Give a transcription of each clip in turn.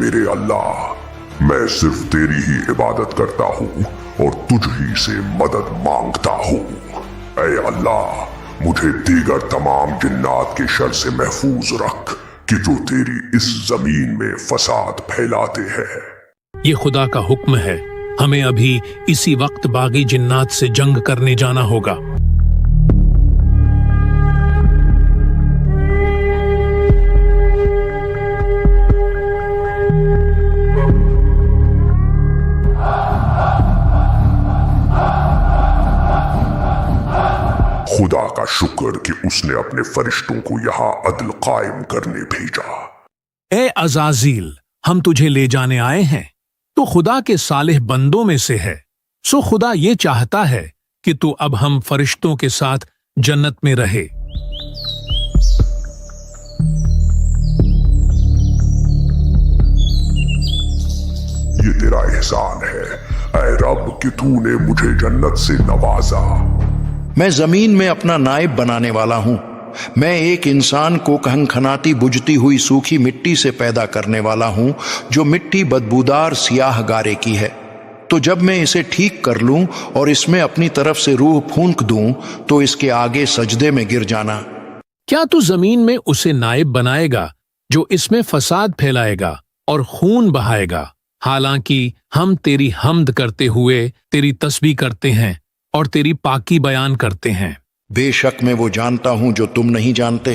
मेरे अल्लाह, मैं सिर्फ तेरी ही इबादत करता हूँ और तुझ ही से मदद मांगता हूँ। ऐ अल्लाह, मुझे दीगर तमाम जिन्नात के शर से महफूज रख कि जो तेरी इस जमीन में फसाद फैलाते हैं। ये खुदा का हुक्म है, हमें अभी इसी वक्त बागी जिन्नात से जंग करने जाना होगा। खुदा का शुक्र कि उसने अपने फरिश्तों को यहाँ अदल कायम करने भेजा। ए अज़ाज़ील, हम तुझे ले जाने आए हैं। तो खुदा के सालेह बंदों में से है, सो खुदा ये चाहता है कि तू अब हम फरिश्तों के साथ जन्नत में रहे। ये तेरा एहसान है ऐ रब कि तूने मुझे जन्नत से नवाजा। मैं जमीन में अपना नायब बनाने वाला हूं। मैं एक इंसान को खनखनाती बुझती हुई सूखी मिट्टी से पैदा करने वाला हूं, जो मिट्टी बदबूदार सियाह गारे की है। तो जब मैं इसे ठीक कर लूं और इसमें अपनी तरफ से रूह फूंक दूं, तो इसके आगे सजदे में गिर जाना। क्या तू जमीन में उसे नायब बनाएगा जो इसमें फसाद फैलाएगा और खून बहाएगा? हालांकि हम तेरी हम्द करते हुए तेरी तस्बीह करते हैं और तेरी पाकी बयान करते हैं। बेशक मैं वो जानता हूं जो तुम नहीं जानते।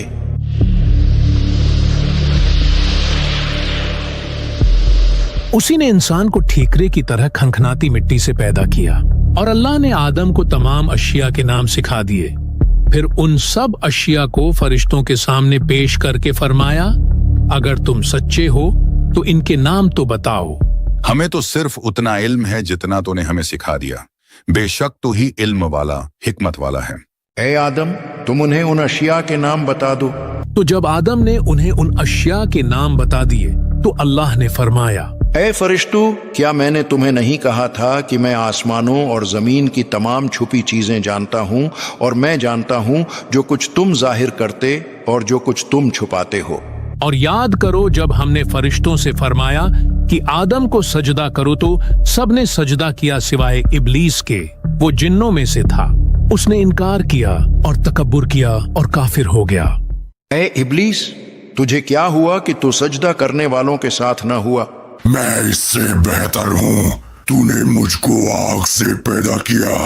उसी ने इंसान को ठीकरे की तरह खनखनाती मिट्टी से पैदा किया और अल्लाह ने आदम को तमाम अशिया के नाम सिखा दिए। फिर उन सब अशिया को फरिश्तों के सामने पेश करके फरमाया, अगर तुम सच्चे हो तो इनके नाम तो बताओ। हमें तो सिर्फ उतना इल्म है जितना तूने हमें सिखा दिया। बेशक तू ही इल्म वाला, हिकमत वाला है। ए आदम, तुम उन्हें उन अशिया के नाम बता दो। तो जब आदम ने उन्हें उन अशिया के नाम बता दिए तो अल्लाह ने फरमाया, ए फरिश्तों, क्या मैंने तुम्हें नहीं कहा था कि मैं आसमानों और जमीन की तमाम छुपी चीजें जानता हूं, और मैं जानता हूं जो कुछ तुम जाहिर करते और जो कुछ तुम छुपाते हो। और याद करो जब हमने फरिश्तों से फरमाया कि आदम को सजदा करो तो सबने सजदा किया सिवाय इब्लीस के, वो जिन्नों में से था। उसने इनकार किया और तकब्बुर किया और काफिर हो गया। ए इब्लीस, तुझे क्या हुआ कि तू सजदा करने वालों के साथ न हुआ? मैं इससे बेहतर हूँ। तूने मुझको आग से पैदा किया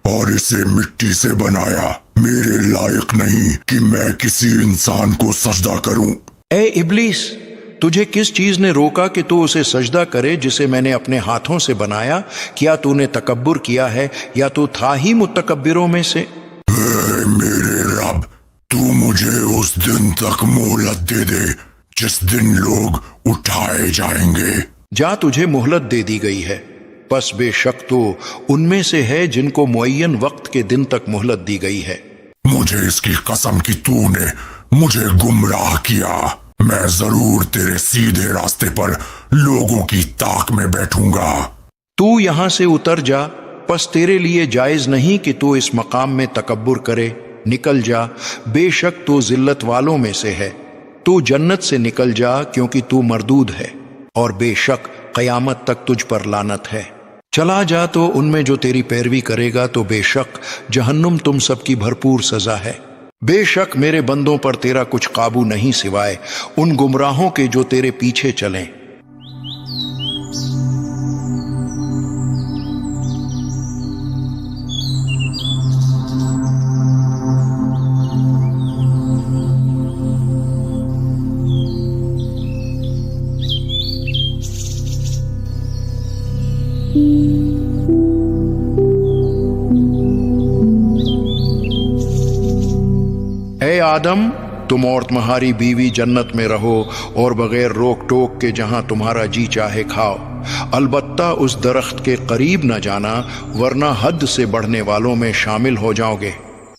और इसे मिट्टी से बनाया। मेरे लायक नहीं कि मैं किसी इंसान को सजदा करूं। ए इब्लीस, तुझे किस चीज ने रोका कि तू उसे सजदा करे जिसे मैंने अपने हाथों से बनाया? क्या तूने तकब्बुर किया है या तू था ही मुतकब्बिरों में से? मेरे रब, तू मुझे उस दिन तक मोहलत दे दे जिस दिन लोग उठाए जाएंगे। जा, तुझे मोहलत दे दी गई है। बस बेशक तो उनमें से है जिनको मुअय्यन वक्त के दिन तक मोहलत दी गई है। मुझे इसकी कसम कि तूने मुझे गुमराह किया। मैं जरूर तेरे सीधे रास्ते पर लोगों की ताक में बैठूंगा। तू यहां से उतर जा, बस तेरे लिए जायज नहीं कि तू इस मकाम में तकब्बुर करे। निकल जा, बेशक तू जिल्लत वालों में से है। तू जन्नत से निकल जा क्योंकि तू मरदूद है, और बेशक कयामत तक तुझ पर लानत है। चला जा तो उनमें जो तेरी पैरवी करेगा, तो बेशक जहन्नुम तुम सबकी भरपूर सजा है। बेशक मेरे बंदों पर तेरा कुछ काबू नहीं सिवाय उन गुमराहों के जो तेरे पीछे चलें। ए आदम, तुम और तुम्हारी बीवी जन्नत में रहो और बगैर रोक टोक के जहां तुम्हारा जी चाहे खाओ। अलबत्ता उस दरख्त के करीब न जाना, वरना हद से बढ़ने वालों में शामिल हो जाओगे।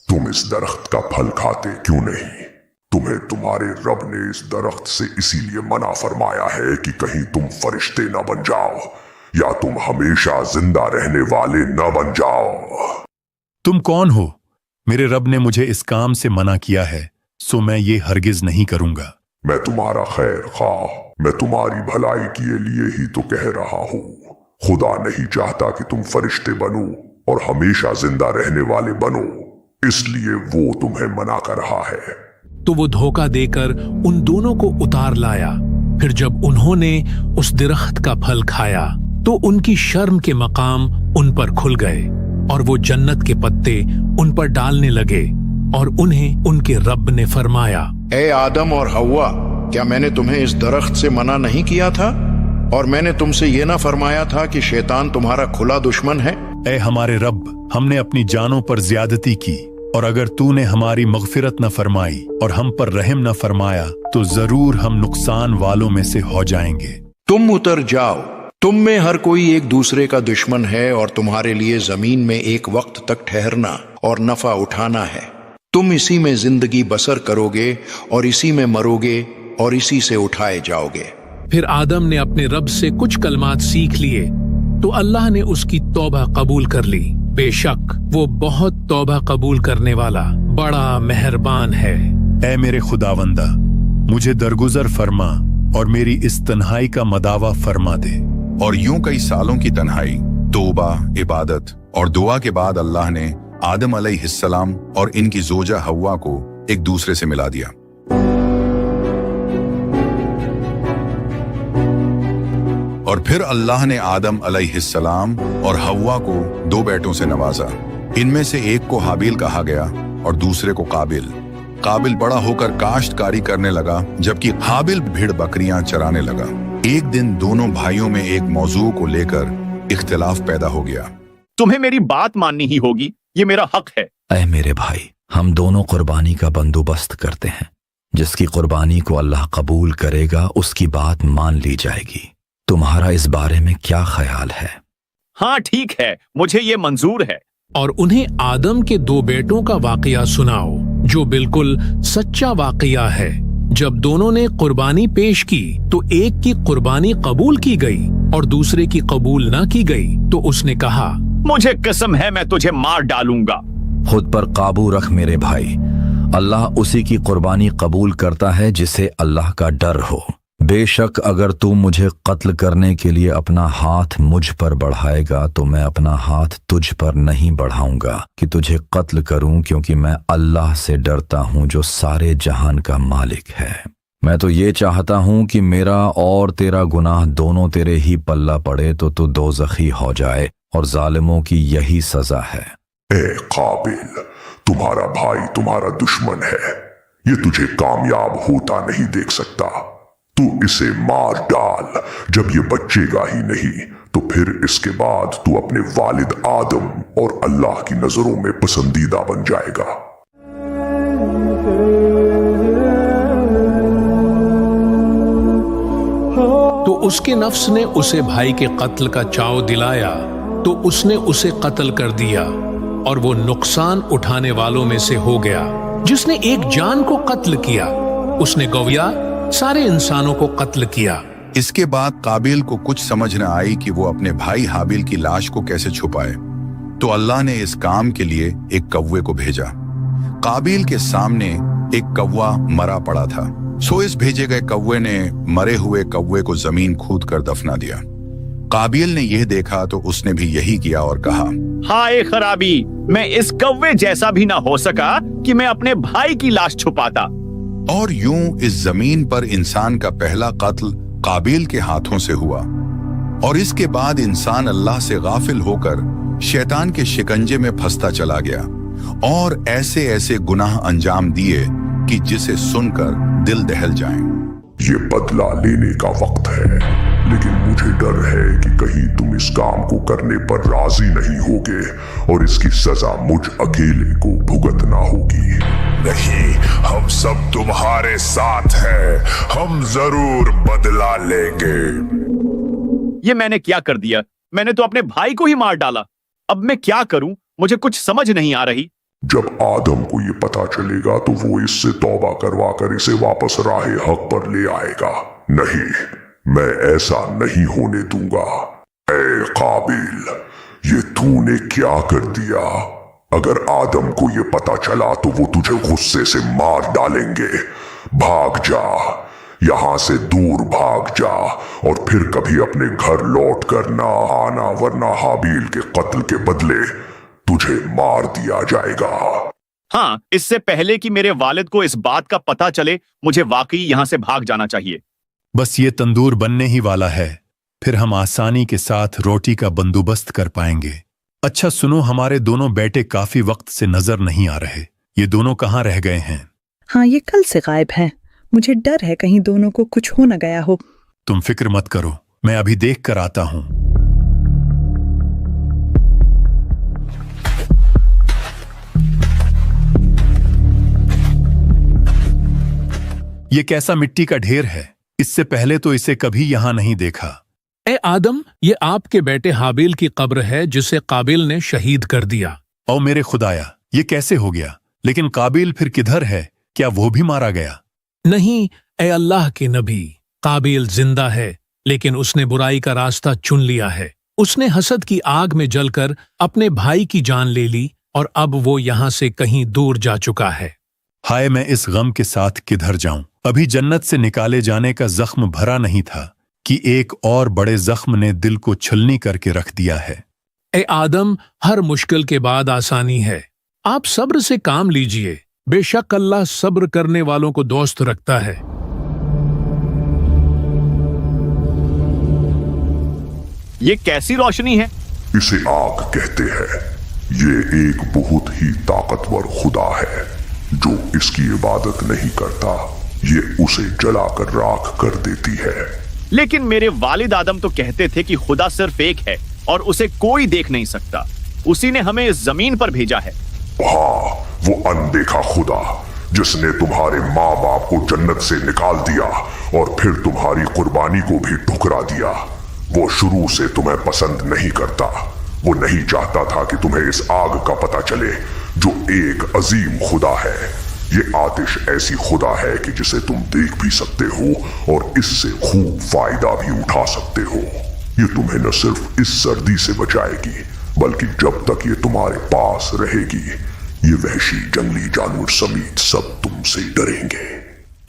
तुम इस दरख्त का फल खाते क्यों नहीं? तुम्हें तुम्हारे रब ने इस दरख्त से इसीलिए मना फरमाया है कि कहीं तुम फरिश्ते न बन जाओ या तुम हमेशा जिंदा रहने वाले न बन जाओ। तुम कौन हो? मेरे रब ने मुझे इस काम से मना किया है, सो मैं ये हरगिज नहीं करूंगा। मैं तुम्हारा खैर खाह, मैं तुम्हारी भलाई के लिए ही तो कह रहा हूँ। खुदा नहीं चाहता कि तुम फरिश्ते बनो और हमेशा जिंदा रहने वाले बनो, इसलिए वो तुम्हें मना कर रहा है। तो वो धोखा देकर उन दोनों को उतार लाया। फिर जब उन्होंने उस दरख्त का फल खाया तो उनकी शर्म के मकाम उन पर खुल गए और वो जन्नत के पत्ते उन पर डालने लगे और उन्हें उनके रब ने फरमाया, ए आदम और हव्वा, क्या मैंने तुम्हें इस दरख्त से मना नहीं किया था? और मैंने तुमसे ये ना फरमाया था कि शैतान तुम्हारा खुला दुश्मन है? ए हमारे रब, हमने अपनी जानों पर ज्यादती की और अगर तूने हमारी मगफिरत न फरमाई और हम पर रहम न फरमाया तो जरूर हम नुकसान वालों में से हो जाएंगे। तुम उतर जाओ, तुम में हर कोई एक दूसरे का दुश्मन है और तुम्हारे लिए जमीन में एक वक्त तक ठहरना और नफा उठाना है। तुम इसी में जिंदगी बसर करोगे और इसी में मरोगे और इसी से उठाए जाओगे। फिर आदम ने अपने रब से कुछ कलमात सीख लिए तो अल्लाह ने उसकी तौबा कबूल कर ली। बेशक वो बहुत तौबा कबूल करने वाला बड़ा मेहरबान है। ए मेरे खुदावंदा, मुझे दरगुजर फरमा और मेरी इस तन्हाई का मदावा फरमा दे। और यूं कई सालों की तन्हाई, तौबा, इबादत और दुआ के बाद अल्लाह ने आदम अलैहिस्सलाम और इनकी जोजा हव्वा को एक दूसरे से मिला दिया। और फिर अल्लाह ने आदम अलैहिस्सलाम और हव्वा को 2 बेटों से नवाजा। इनमें से एक को हाबिल कहा गया और दूसरे को काबिल। काबिल बड़ा होकर काश्तकारी करने लगा जबकि हाबिल भेड़ बकरियां चराने लगा। एक दिन दोनों भाइयों में एक मौजू को लेकर इख्तिलाफ पैदा हो गया। तुम्हें मेरी बात माननी ही होगी, ये मेरा हक है। ऐ मेरे भाई, हम दोनों कुर्बानी का बंदोबस्त करते हैं। जिसकी कुर्बानी को अल्लाह कबूल करेगा उसकी बात मान ली जाएगी। तुम्हारा इस बारे में क्या ख्याल है? हाँ ठीक है, मुझे ये मंजूर है। और उन्हें आदम के 2 बेटों का वाकया सुनाओ जो बिल्कुल सच्चा वाकया है। जब दोनों ने कुर्बानी पेश की तो एक की कुर्बानी कबूल की गई और दूसरे की कबूल ना की गई तो उसने कहा, मुझे कसम है मैं तुझे मार डालूंगा। खुद पर काबू रख मेरे भाई, अल्लाह उसी की कुर्बानी कबूल करता है जिसे अल्लाह का डर हो। बेशक अगर तू मुझे कत्ल करने के लिए अपना हाथ मुझ पर बढ़ाएगा तो मैं अपना हाथ तुझ पर नहीं बढ़ाऊंगा कि तुझे कत्ल करूं, क्योंकि मैं अल्लाह से डरता हूं जो सारे जहान का मालिक है। मैं तो ये चाहता हूं कि मेरा और तेरा गुनाह दोनों तेरे ही पल्ला पड़े तो तू दोज़खी हो जाए और जालिमों की यही सजा है। ए काबिल, तुम्हारा भाई तुम्हारा दुश्मन है, ये तुझे कामयाब होता नहीं देख सकता। तू इसे मार डाल, जब ये बचेगा ही नहीं तो फिर इसके बाद तू अपने वालिद आदम और अल्लाह की नजरों में पसंदीदा बन जाएगा। तो उसके नफ्स ने उसे भाई के कत्ल का चाव दिलाया तो उसने उसे कत्ल कर दिया और वो नुकसान उठाने वालों में से हो गया। जिसने एक जान को कत्ल किया उसने गोया सारे इंसानों को कत्ल किया। इसके बाद काबिल को कुछ समझ न आई कि वो अपने भाई हाबिल की लाश को कैसे छुपाए, तो अल्लाह ने इस काम के लिए एक कौवे को भेजा। काबिल के सामने एक कौवा मरा पड़ा था, सो इस भेजे गए कौवे ने मरे हुए कौवे को जमीन खूद कर दफना दिया। काबिल ने यह देखा तो उसने भी यही किया और कहा, हाय खराबी, मैं इस कौवे जैसा भी ना हो सका कि मैं अपने भाई की लाश छुपाता। और यूं इस जमीन पर इंसान का पहला कत्ल काबिल के हाथों से हुआ। और इसके बाद इंसान अल्लाह से गाफिल होकर शैतान के शिकंजे में फंसता चला गया और ऐसे ऐसे गुनाह अंजाम दिए कि जिसे सुनकर दिल दहल जाए। ये बदला लेने का वक्त है, लेकिन मुझे डर है कि कहीं तुम इस काम को करने पर राजी नहीं होगे और इसकी सजा मुझ अकेले को भुगतना होगी। नहीं, हम सब तुम्हारे साथ हैं, हम जरूर बदला लेंगे। ये मैंने क्या कर दिया? मैंने तो अपने भाई को ही मार डाला। अब मैं क्या करूं? मुझे कुछ समझ नहीं आ रही। जब आदम को ये पता चलेगा तो वो इससे तौबा करवा कर इसे वापस राह हक पर ले आएगा। नहीं, मैं ऐसा नहीं होने दूंगा। ए काबिल, ये तूने क्या कर दिया? अगर आदम को ये पता चला तो वो तुझे गुस्से से मार डालेंगे। भाग जा, यहाँ से दूर भाग जा और फिर कभी अपने घर लौट कर ना आना, वरना हाबील के कत्ल के बदले तुझे मार दिया जाएगा। हाँ, इससे पहले कि मेरे वालिद को इस बात का पता चले, मुझे वाकई यहाँ से भाग जाना चाहिए। बस ये तंदूर बनने ही वाला है, फिर हम आसानी के साथ रोटी का बंदोबस्त कर पाएंगे। अच्छा सुनो, हमारे दोनों बेटे काफी वक्त से नजर नहीं आ रहे। ये दोनों कहाँ रह गए हैं? हाँ, ये कल से गायब हैं। मुझे डर है कहीं दोनों को कुछ हो न गया हो। तुम फिक्र मत करो, मैं अभी देख कर आता हूं। ये कैसा मिट्टी का ढेर है? इससे पहले तो इसे कभी यहां नहीं देखा। ए आदम, ये आपके बेटे हाबिल की कब्र है जिसे काबिल ने शहीद कर दिया। ओ मेरे खुदाया, ये कैसे हो गया? लेकिन काबिल फिर किधर है? क्या वो भी मारा गया? नहीं ए अल्लाह के नबी, काबिल जिंदा है, लेकिन उसने बुराई का रास्ता चुन लिया है। उसने हसद की आग में जलकर अपने भाई की जान ले ली और अब वो यहां से कहीं दूर जा चुका है। हाय, मैं इस गम के साथ किधर जाऊं? अभी जन्नत से निकाले जाने का जख्म भरा नहीं था कि एक और बड़े जख्म ने दिल को छलनी करके रख दिया है। ए आदम, हर मुश्किल के बाद आसानी है। आप सब्र से काम लीजिए, बेशक अल्लाह सब्र करने वालों को दोस्त रखता है। ये कैसी रोशनी है? इसे आग कहते हैं। ये एक बहुत ही ताकतवर खुदा है जो इसकी इबादत नहीं करता। ये उसे जलाकर राख कर देती है। लेकिन मेरे वालिद आदम तो कहते थे कि खुदा सिर्फ एक है और उसे कोई देख नहीं सकता। उसी ने हमें इस जमीन पर भेजा है। हाँ, वो अनदेखा खुदा जिसने तुम्हारे माँ बाप को जन्नत से निकाल दिया और फिर तुम्हारी कुर्बानी को भी ठुकरा दिया। वो शुरू से तुम्हें पसंद नहीं करता। वो नहीं चाहता था कि तुम्हें इस आग का पता चले जो एक अजीम खुदा है। ये आतिश ऐसी खुदा है कि जिसे तुम देख भी सकते हो और इससे खूब फायदा भी उठा सकते हो। ये तुम्हें न सिर्फ इस सर्दी से बचाएगी, बल्कि जब तक ये तुम्हारे पास रहेगी, ये वहशी जंगली जानवर समेत सब तुमसे डरेंगे।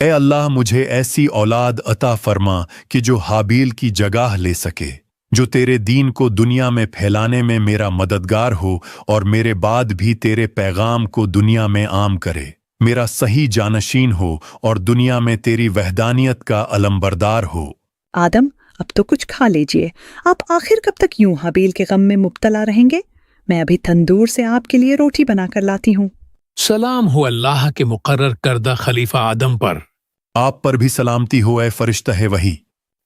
ए अल्लाह, मुझे ऐसी औलाद अता फरमा कि जो हाबील की जगह ले सके, जो तेरे दीन को दुनिया में फैलाने में मेरा मददगार हो और मेरे बाद भी तेरे पैगाम को दुनिया में आम करे, मेरा सही जानशीन हो और दुनिया में तेरी वहदानियत का अलमबरदार हो। आदम, अब तो कुछ खा लीजिए। आप आखिर कब तक यूं हाबील के गम में मुब्तला रहेंगे? मैं अभी तंदूर से आपके लिए रोटी बनाकर लाती हूँ। सलाम हो अल्लाह के मुकर्रर करदा खलीफा आदम पर। आप पर भी सलामती हो ए फरिश्ता है वही।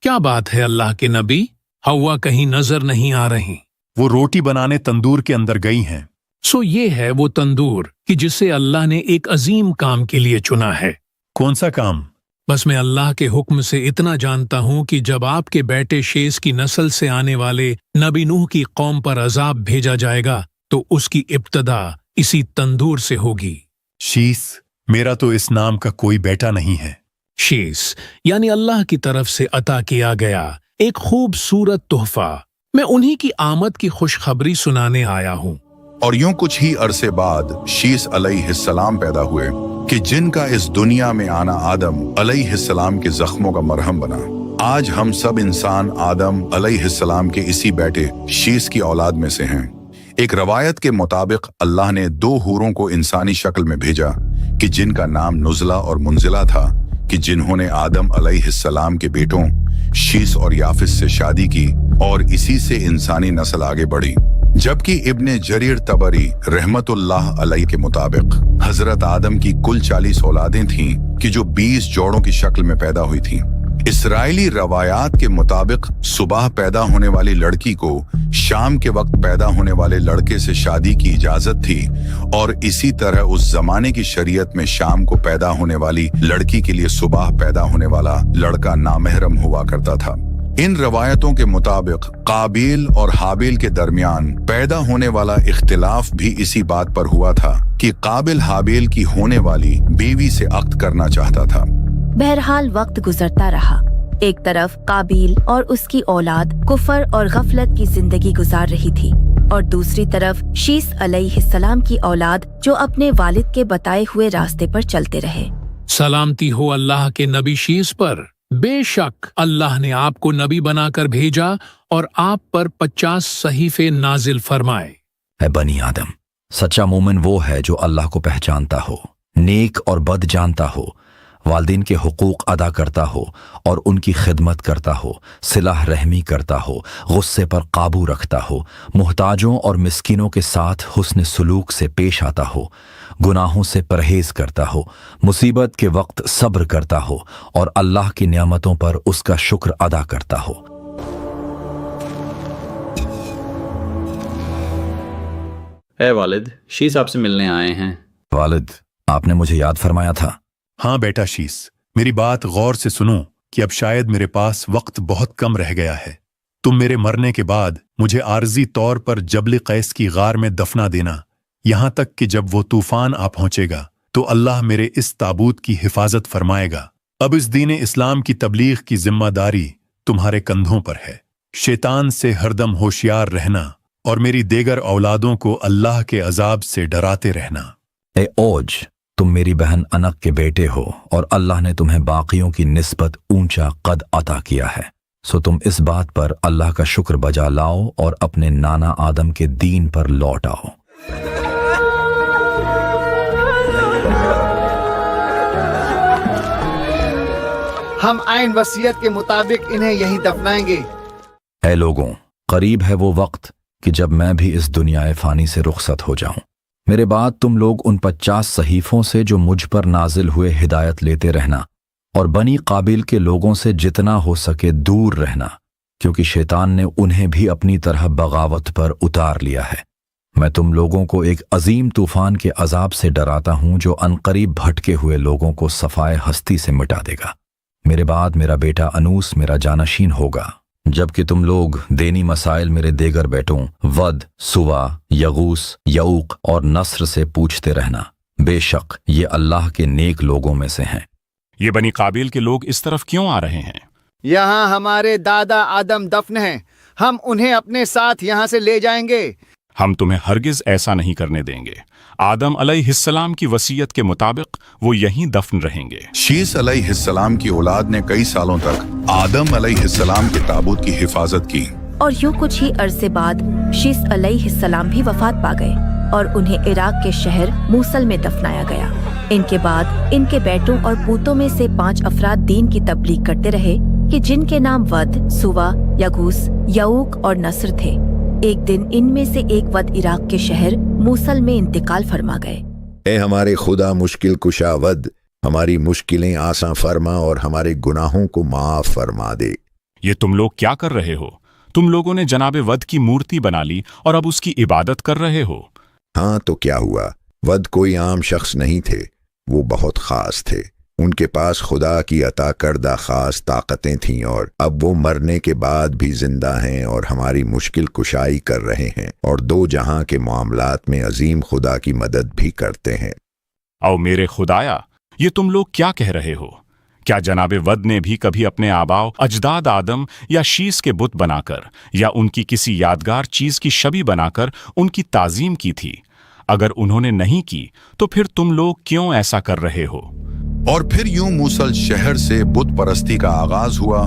क्या बात है अल्लाह के नबी, हवा कहीं नजर नहीं आ रही। वो रोटी बनाने तंदूर के अंदर गई हैं। सो ये है वो तंदूर कि जिसे अल्लाह ने एक अजीम काम के लिए चुना है। कौन सा काम? बस मैं अल्लाह के हुक्म से इतना जानता हूँ कि जब आपके बेटे शेष की नस्ल से आने वाले नबी नूह की कौम पर अजाब भेजा जाएगा तो उसकी इब्तदा इसी तंदूर से होगी। शीस, मेरा तो इस नाम का कोई बेटा नहीं है। शेष यानी अल्लाह की तरफ से अता किया गया एक खूबसूरत तोहफा। मैं उन्हीं की आमद की खुशखबरी सुनाने आया हूँ। और यूं कुछ ही अरसे बाद शीस अलैहिस्सलाम पैदा हुए कि जिनका इस दुनिया में आना आदम अलैहिस्सलाम के जख्मों का मरहम बना। आज हम सब इंसान आदम अलैहिस्सलाम के इसी बेटे शीस की औलाद में से हैं। एक रवायत के मुताबिक अल्लाह ने 2 हूरों को इंसानी शक्ल में भेजा कि जिनका नाम नुज़ला और मुंजिला था, कि जिन्होंने आदम अलैहिस्सलाम के बेटों शीस और याफिस से शादी की और इसी से इंसानी नस्ल आगे बढ़ी। जबकि इब्ने जरीर तबरी रहमतुल्लाह अलैह के मुताबिक हजरत आदम की कुल 40 औलादें थीं कि जो 20 जोड़ों की शक्ल में पैदा हुई थीं। इसराइली रवायात के मुताबिक सुबह पैदा होने वाली लड़की को शाम के वक्त पैदा होने वाले लड़के से शादी की इजाजत थी और इसी तरह उस जमाने की शरीयत में शाम को पैदा होने वाली लड़की के लिए सुबह पैदा होने वाला लड़का नामहरम हुआ करता था। इन रवायतों के मुताबिक काबिल और हाबिल के दरमियान पैदा होने वाला इख्तिलाफ भी इसी बात पर हुआ था कि काबिल हाबिल की होने वाली बीवी से अक्द करना चाहता था। बहरहाल वक्त गुजरता रहा। एक तरफ काबिल और उसकी औलाद कुफर और गफलत की जिंदगी गुजार रही थी और दूसरी तरफ शीस अलैहिस्सलाम की औलाद जो अपने वालिद के बताए हुए रास्ते पर चलते रहे। सलामती हो अल्लाह के नबी शीस पर। बेशक अल्लाह ने आपको नबी बनाकर भेजा और आप पर 50 सहीफे नाजिल फरमाए। है बनी आदम, सच्चा मोमिन वो है जो अल्लाह को पहचानता हो, नेक और बद जानता हो, वालिदैन के हुकूक अदा करता हो और उनकी खिदमत करता हो, सिलाह रहमी करता हो, गुस्से पर काबू रखता हो, मुहताजों और मिस्किनों के साथ हुस्न सलूक से पेश आता हो, गुनाहों से परहेज करता हो, मुसीबत के वक्त सब्र करता हो और अल्लाह की नियामतों पर उसका शुक्र अदा करता हो। ए वालिद, शीस आपसे मिलने आए हैं। वालिद, आपने मुझे याद फरमाया था। हाँ बेटा शीस, मेरी बात गौर से सुनो कि अब शायद मेरे पास वक्त बहुत कम रह गया है। तुम मेरे मरने के बाद मुझे आर्जी तौर पर जबल कैस की गार में दफना देना, यहां तक कि जब वो तूफान आ पहुंचेगा तो अल्लाह मेरे इस ताबूत की हिफाजत फरमाएगा। अब इस दीन इस्लाम की तबलीग की जिम्मेदारी तुम्हारे कंधों पर है। शैतान से हरदम होशियार रहना और मेरी देगर औलादों को अल्लाह के अजाब से डराते रहना। ए ओज, तुम मेरी बहन अनक के बेटे हो और अल्लाह ने तुम्हें बाकियों की निस्बत ऊंचा कद अता किया है, सो तुम इस बात पर अल्लाह का शुक्र बजा लाओ और अपने नाना आदम के दीन पर लौट आओ। हम आइन वसीयत के मुताबिक इन्हें यहीं दफनाएंगे। ऐ लोगों, करीब है वो वक्त कि जब मैं भी इस दुनियाए फानी से रुखसत हो जाऊं। मेरे बाद तुम लोग उन 50 सहीफों से जो मुझ पर नाजिल हुए हिदायत लेते रहना और बनी काबिल के लोगों से जितना हो सके दूर रहना, क्योंकि शैतान ने उन्हें भी अपनी तरह बगावत पर उतार लिया है। मैं तुम लोगों को एक अजीम तूफान के अजाब से डराता हूं जो अनकरीब भटके हुए लोगों को सफाए हस्ती से मिटा देगा। मेरे बाद मेरा बेटा अनूस मेरा जानशीन होगा, जबकि तुम लोग देनी मसाइल मेरे देगर बेटों वद, सुवा, यगूस, यऊक और नस्र से पूछते रहना। बेशक ये अल्लाह के नेक लोगों में से हैं। ये बनी काबिल के लोग इस तरफ क्यों आ रहे हैं? यहाँ हमारे दादा आदम दफन हैं, हम उन्हें अपने साथ यहाँ से ले जाएंगे। हम तुम्हें हरगिज ऐसा नहीं करने देंगे। आदम अलैहिस्सलाम की वसीयत के मुताबिक वो यहीं दफन रहेंगे। शीस अलैहिस्सलाम की औलाद ने कई सालों तक आदम अलैहिस्सलाम के ताबूत की हिफाजत की और यूं कुछ ही अरसे बाद शीस अलैहिस्सलाम भी वफात पा गए और उन्हें इराक के शहर मूसल में दफनाया गया। इनके बाद इनके बेटों और पूतों में से 5 अफराद दीन की तबलीग करते रहे कि जिनके नाम वद, सुवा, यगूस, यऊक और नस्र थे। एक दिन इनमें से एक वद इराक के शहर मूसल में इंतकाल फरमा गए। ए हमारे खुदा मुश्किल कुशा वद, हमारी मुश्किलें आसान फरमा और हमारे गुनाहों को माफ फरमा दे। ये तुम लोग क्या कर रहे हो? तुम लोगों ने जनाबे वद की मूर्ति बना ली और अब उसकी इबादत कर रहे हो। हाँ तो क्या हुआ, वद कोई आम शख्स नहीं थे, वो बहुत खास थे। उनके पास खुदा की अता करदा खास ताकतें थीं और अब वो मरने के बाद भी जिंदा हैं और हमारी मुश्किल कुशाई कर रहे हैं और दो जहां के मामलात में अजीम खुदा की मदद भी करते हैं। आओ मेरे खुदाया, ये तुम लोग क्या कह रहे हो? क्या जनाबे वद ने भी कभी अपने आबाओ अजदाद आदम या शीस के बुत बनाकर या उनकी किसी यादगार चीज की शबी बनाकर उनकी ताजीम की थी? अगर उन्होंने नहीं की तो फिर तुम लोग क्यों ऐसा कर रहे हो? और फिर यूं मूसल शहर से बुत परस्ती का आगाज हुआ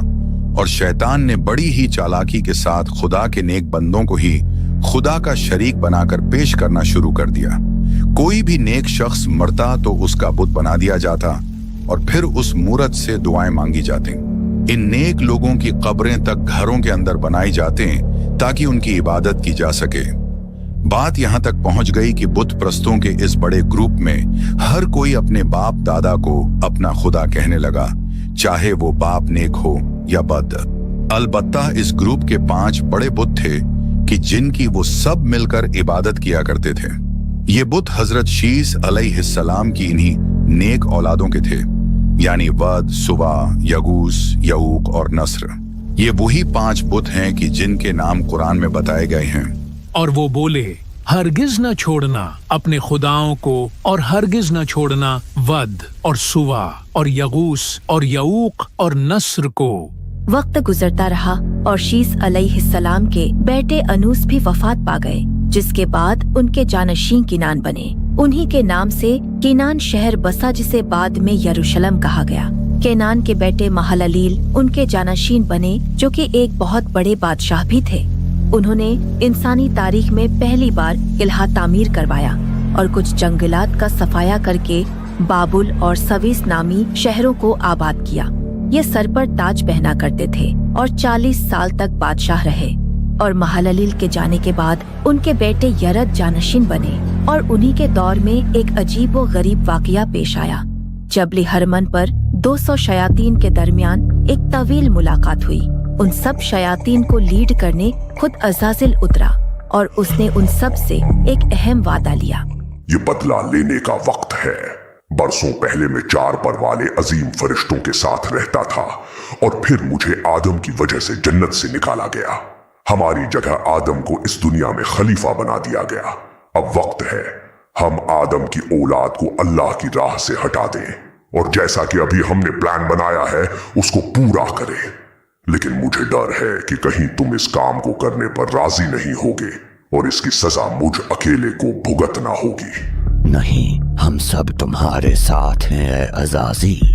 और शैतान ने बड़ी ही चालाकी के साथ खुदा के नेक बंदों को ही खुदा का शरीक बनाकर पेश करना शुरू कर दिया। कोई भी नेक शख्स मरता तो उसका बुत बना दिया जाता और फिर उस मूरत से दुआएं मांगी जाती। इन नेक लोगों की कब्रें तक घरों के अंदर बनाई जाते ताकि उनकी इबादत की जा सके। बात यहां तक पहुंच गई कि बुत प्रस्तों के इस बड़े ग्रुप में हर कोई अपने बाप दादा को अपना खुदा कहने लगा, चाहे वो बाप नेक हो या बद। अलबत्ता इस ग्रुप के 5 बड़े बुत थे कि जिनकी वो सब मिलकर इबादत किया करते थे। ये बुत हजरत शीस अलैहिस्सलाम की इन्हीं नेक औलादों के थे, यानी वद, सुवा, यगूस, यऊक और नस्र। ये वही 5 बुत हैं कि जिनके नाम कुरान में बताए गए हैं। और वो बोले, हरगिज न छोड़ना अपने खुदाओं को और हरगिज न छोड़ना वद और सुवा और यगूस और यऊक और नस्र को। वक्त गुजरता रहा और शीस अलैहिस्सलाम के बेटे अनूस भी वफात पा गए, जिसके बाद उनके जानशीन किनान बने। उन्हीं के नाम से किनान शहर बसा, जिसे बाद में यरूशलेम कहा गया। केनान के बेटे महललील उनके जानशीन बने, जो कि एक बहुत बड़े बादशाह भी थे। उन्होंने इंसानी तारीख में पहली बार किला तामीर करवाया और कुछ जंगलात का सफाया करके बाबुल और सवीस नामी शहरों को आबाद किया। ये सर पर ताज पहना करते थे और 40 साल तक बादशाह रहे। और महललील के जाने के बाद उनके बेटे यरद जानशीन बने और उन्हीं के दौर में एक अजीब व गरीब वाकया पेश आया। जबल हरमन पर 200 शयातीन के दरमियान एक तवील मुलाकात हुई। उन सब शयातीन को लीड करने खुद अज़ाज़िल उतरा और उसने उन सब से एक अहम वादा लिया। ये बदला लेने का वक्त है। बरसों पहले मैं 4 पर वाले अजीम फरिश्तों के साथ रहता था और फिर मुझे आदम की वजह से जन्नत से निकाला गया। हमारी जगह आदम को इस दुनिया में खलीफा बना दिया गया। अब वक्त है हम आदम की औलाद को अल्लाह की राह से हटा दें और जैसा कि अभी हमने प्लान बनाया है उसको पूरा करें। लेकिन मुझे डर है कि कहीं तुम इस काम को करने पर राजी नहीं होगे और इसकी सजा मुझ अकेले को भुगतना होगी। नहीं, हम सब तुम्हारे साथ हैं अज़ाज़ील।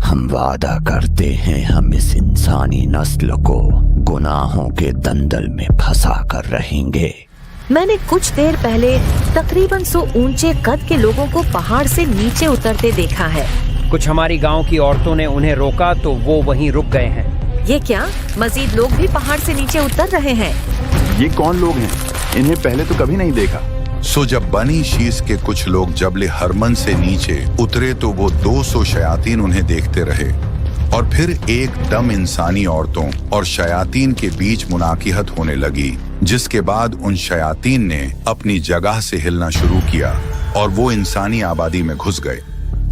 हम वादा करते हैं हम इस इंसानी नस्ल को गुनाहों के दंदल में फंसा कर रहेंगे। मैंने कुछ देर पहले तकरीबन 100 ऊंचे कद के लोगों को पहाड़ से नीचे उतरते देखा है। कुछ हमारी गांव की औरतों ने उन्हें रोका तो वो वहीं रुक गए हैं। ये क्या, मजीद लोग भी पहाड़ से नीचे उतर रहे हैं? ये कौन लोग हैं? इन्हें पहले तो कभी नहीं देखा। सो जब बनी शीस के कुछ लोग जबल हरमन से नीचे उतरे तो वो 200 शयातीन उन्हें देखते रहे और फिर एकदम इंसानी औरतों और शयातीन के बीच मुनाकिहत होने लगी, जिसके बाद उन शयातीन ने अपनी जगह से हिलना शुरू किया और वो इंसानी आबादी में घुस गए।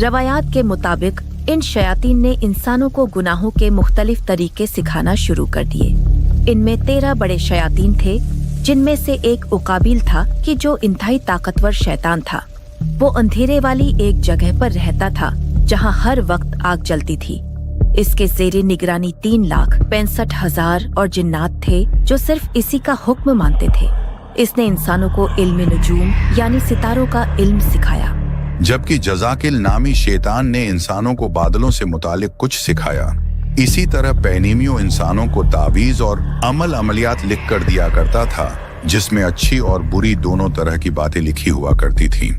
रवायात के मुताबिक इन शयातीन ने इंसानों को गुनाहों के मुख्तलिफ तरीके सिखाना शुरू कर दिए। इनमें 13 बड़े शयातीन थे, जिनमें से एक उकाबिल था कि जो इंतहाई ताकतवर शैतान था। वो अंधेरे वाली एक जगह पर रहता था जहां हर वक्त आग जलती थी। इसके ज़ेरे निगरानी 3,65,000 और जिन्नात थे जो सिर्फ इसी का हुक्म मानते थे। इसने इंसानों को इल्म नुजूम यानी सितारों का इल्म सिखाया, जबकि जज़ाकिल नामी शैतान ने इंसानों को बादलों से मुतालिक कुछ सिखाया। इसी तरह पैनीमियो इंसानों को तावीज़ और अमलियात लिख कर दिया करता था, जिसमें अच्छी और बुरी दोनों तरह की बातें लिखी हुआ करती थीं।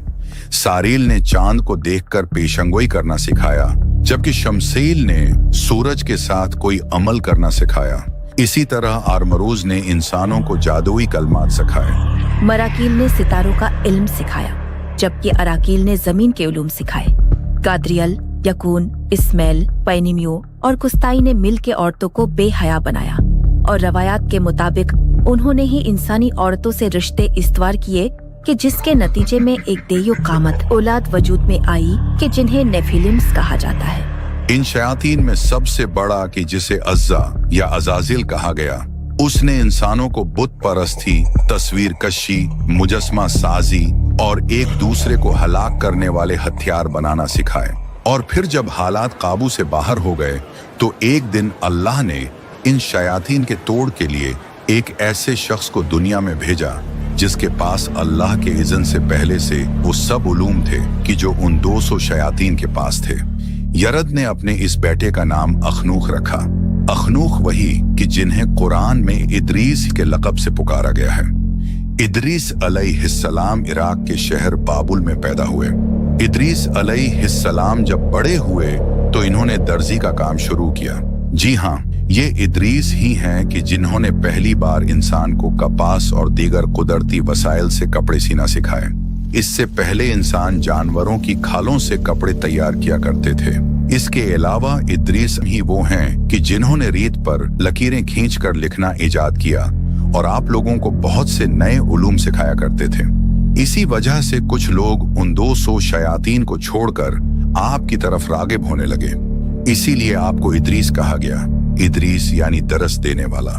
सारील ने चांद को देखकर पेशंगोई करना सिखाया, जबकि शमसील ने सूरज के साथ कोई अमल करना सिखाया। इसी तरह आरमरूज ने इंसानों को जादुई कलमात सिखाए। मराकील ने सितारों का इल्म सिखाया, जबकि अराकील ने जमीन के उलूम सिखाए। गाद्रियल, यकून, इस्माइल, पैनीमियो और कुस्ताई ने मिल के औरतों को बेहया बनाया और रवायात के मुताबिक उन्होंने ही इंसानी औरतों से रिश्ते इस्तवार किए कि जिसके नतीजे में एक देयो कामत औलाद वजूद में आई कि जिन्हें नेफिलिम्स कहा जाता है। इन शयातीन में सबसे बड़ा कि जिसे अज़्ज़ा या अज़ाज़िल कहा गया, उसने इंसानों को बुत परस्ती, तस्वीर कशी, मुजस्मा साजी और एक दूसरे को हलाक करने वाले हथियार बनाना सिखाए। और फिर जब हालात काबू से बाहर हो गए तो एक दिन अल्लाह ने इन शयातीन के तोड़ के लिए एक ऐसे शख्स को दुनिया में भेजा जिसके पास अल्लाह के इज़्न से पहले से वो सब उलूम थे कि जो उन 200 शयातीन के पास थे। यरद ने अपने इस बेटे का नाम अखनूख रखा। अखनूख वही कि जिन्हें कुरान में इदरीस के लक़ब से पुकारा गया है। इदरीस अलैहिस्सलाम इराक के शहर बाबुल में पैदा हुए। इदरीस अलैहिस्सलाम जब बड़े हुए तो इन्होंने दर्जी का काम शुरू किया। जी हाँ, ये इदरीस ही हैं कि जिन्होंने पहली बार इंसान को कपास और दीगर कुदरती वसाइल से कपड़े सीना सिखाए। इससे पहले इंसान जानवरों की खालों से कपड़े तैयार किया करते थे। इसके अलावा इदरीस ही वो हैं कि जिन्होंने रीत पर लकीरें खींचकर लिखना इजाद किया और आप लोगों को बहुत से नए उलूम सिखाया करते थे। इसी वजह से कुछ लोग उन 200 शयातीन को छोड़कर आपकी तरफ रागिब होने लगे। इसीलिए आपको इदरीस कहा गया। इदरीस यानी दरस देने वाला।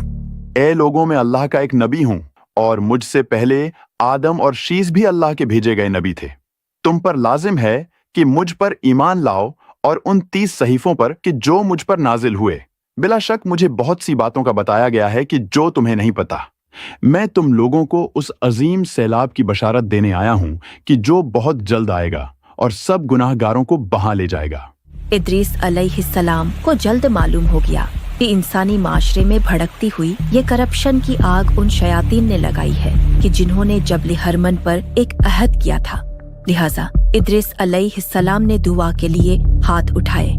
ए लोगों में अल्लाह का एक नबी हूं और मुझसे पहले आदम और शीस भी अल्लाह के भेजे गए नबी थे। तुम पर लाजिम है कि मुझ पर ईमान लाओ और उन 30 सहीफों पर कि जो मुझ पर नाजिल हुए। बिला शक मुझे बहुत सी बातों का बताया गया है कि जो तुम्हें नहीं पता। मैं तुम लोगों को उस अजीम सैलाब की बशारत देने आया हूं कि जो बहुत जल्द आएगा और सब गुनाहगारों को बहा ले जाएगा। इद्रीस अलैहिस्सलाम को जल्द मालूम हो गया कि इंसानी माशरे में भड़कती हुई ये करप्शन की आग उन शयातीन ने लगाई है कि जिन्होंने जबल हरमन पर एक अहद किया था। लिहाजा इद्रीस अलैहिस्सलाम ने दुआ के लिए हाथ उठाए।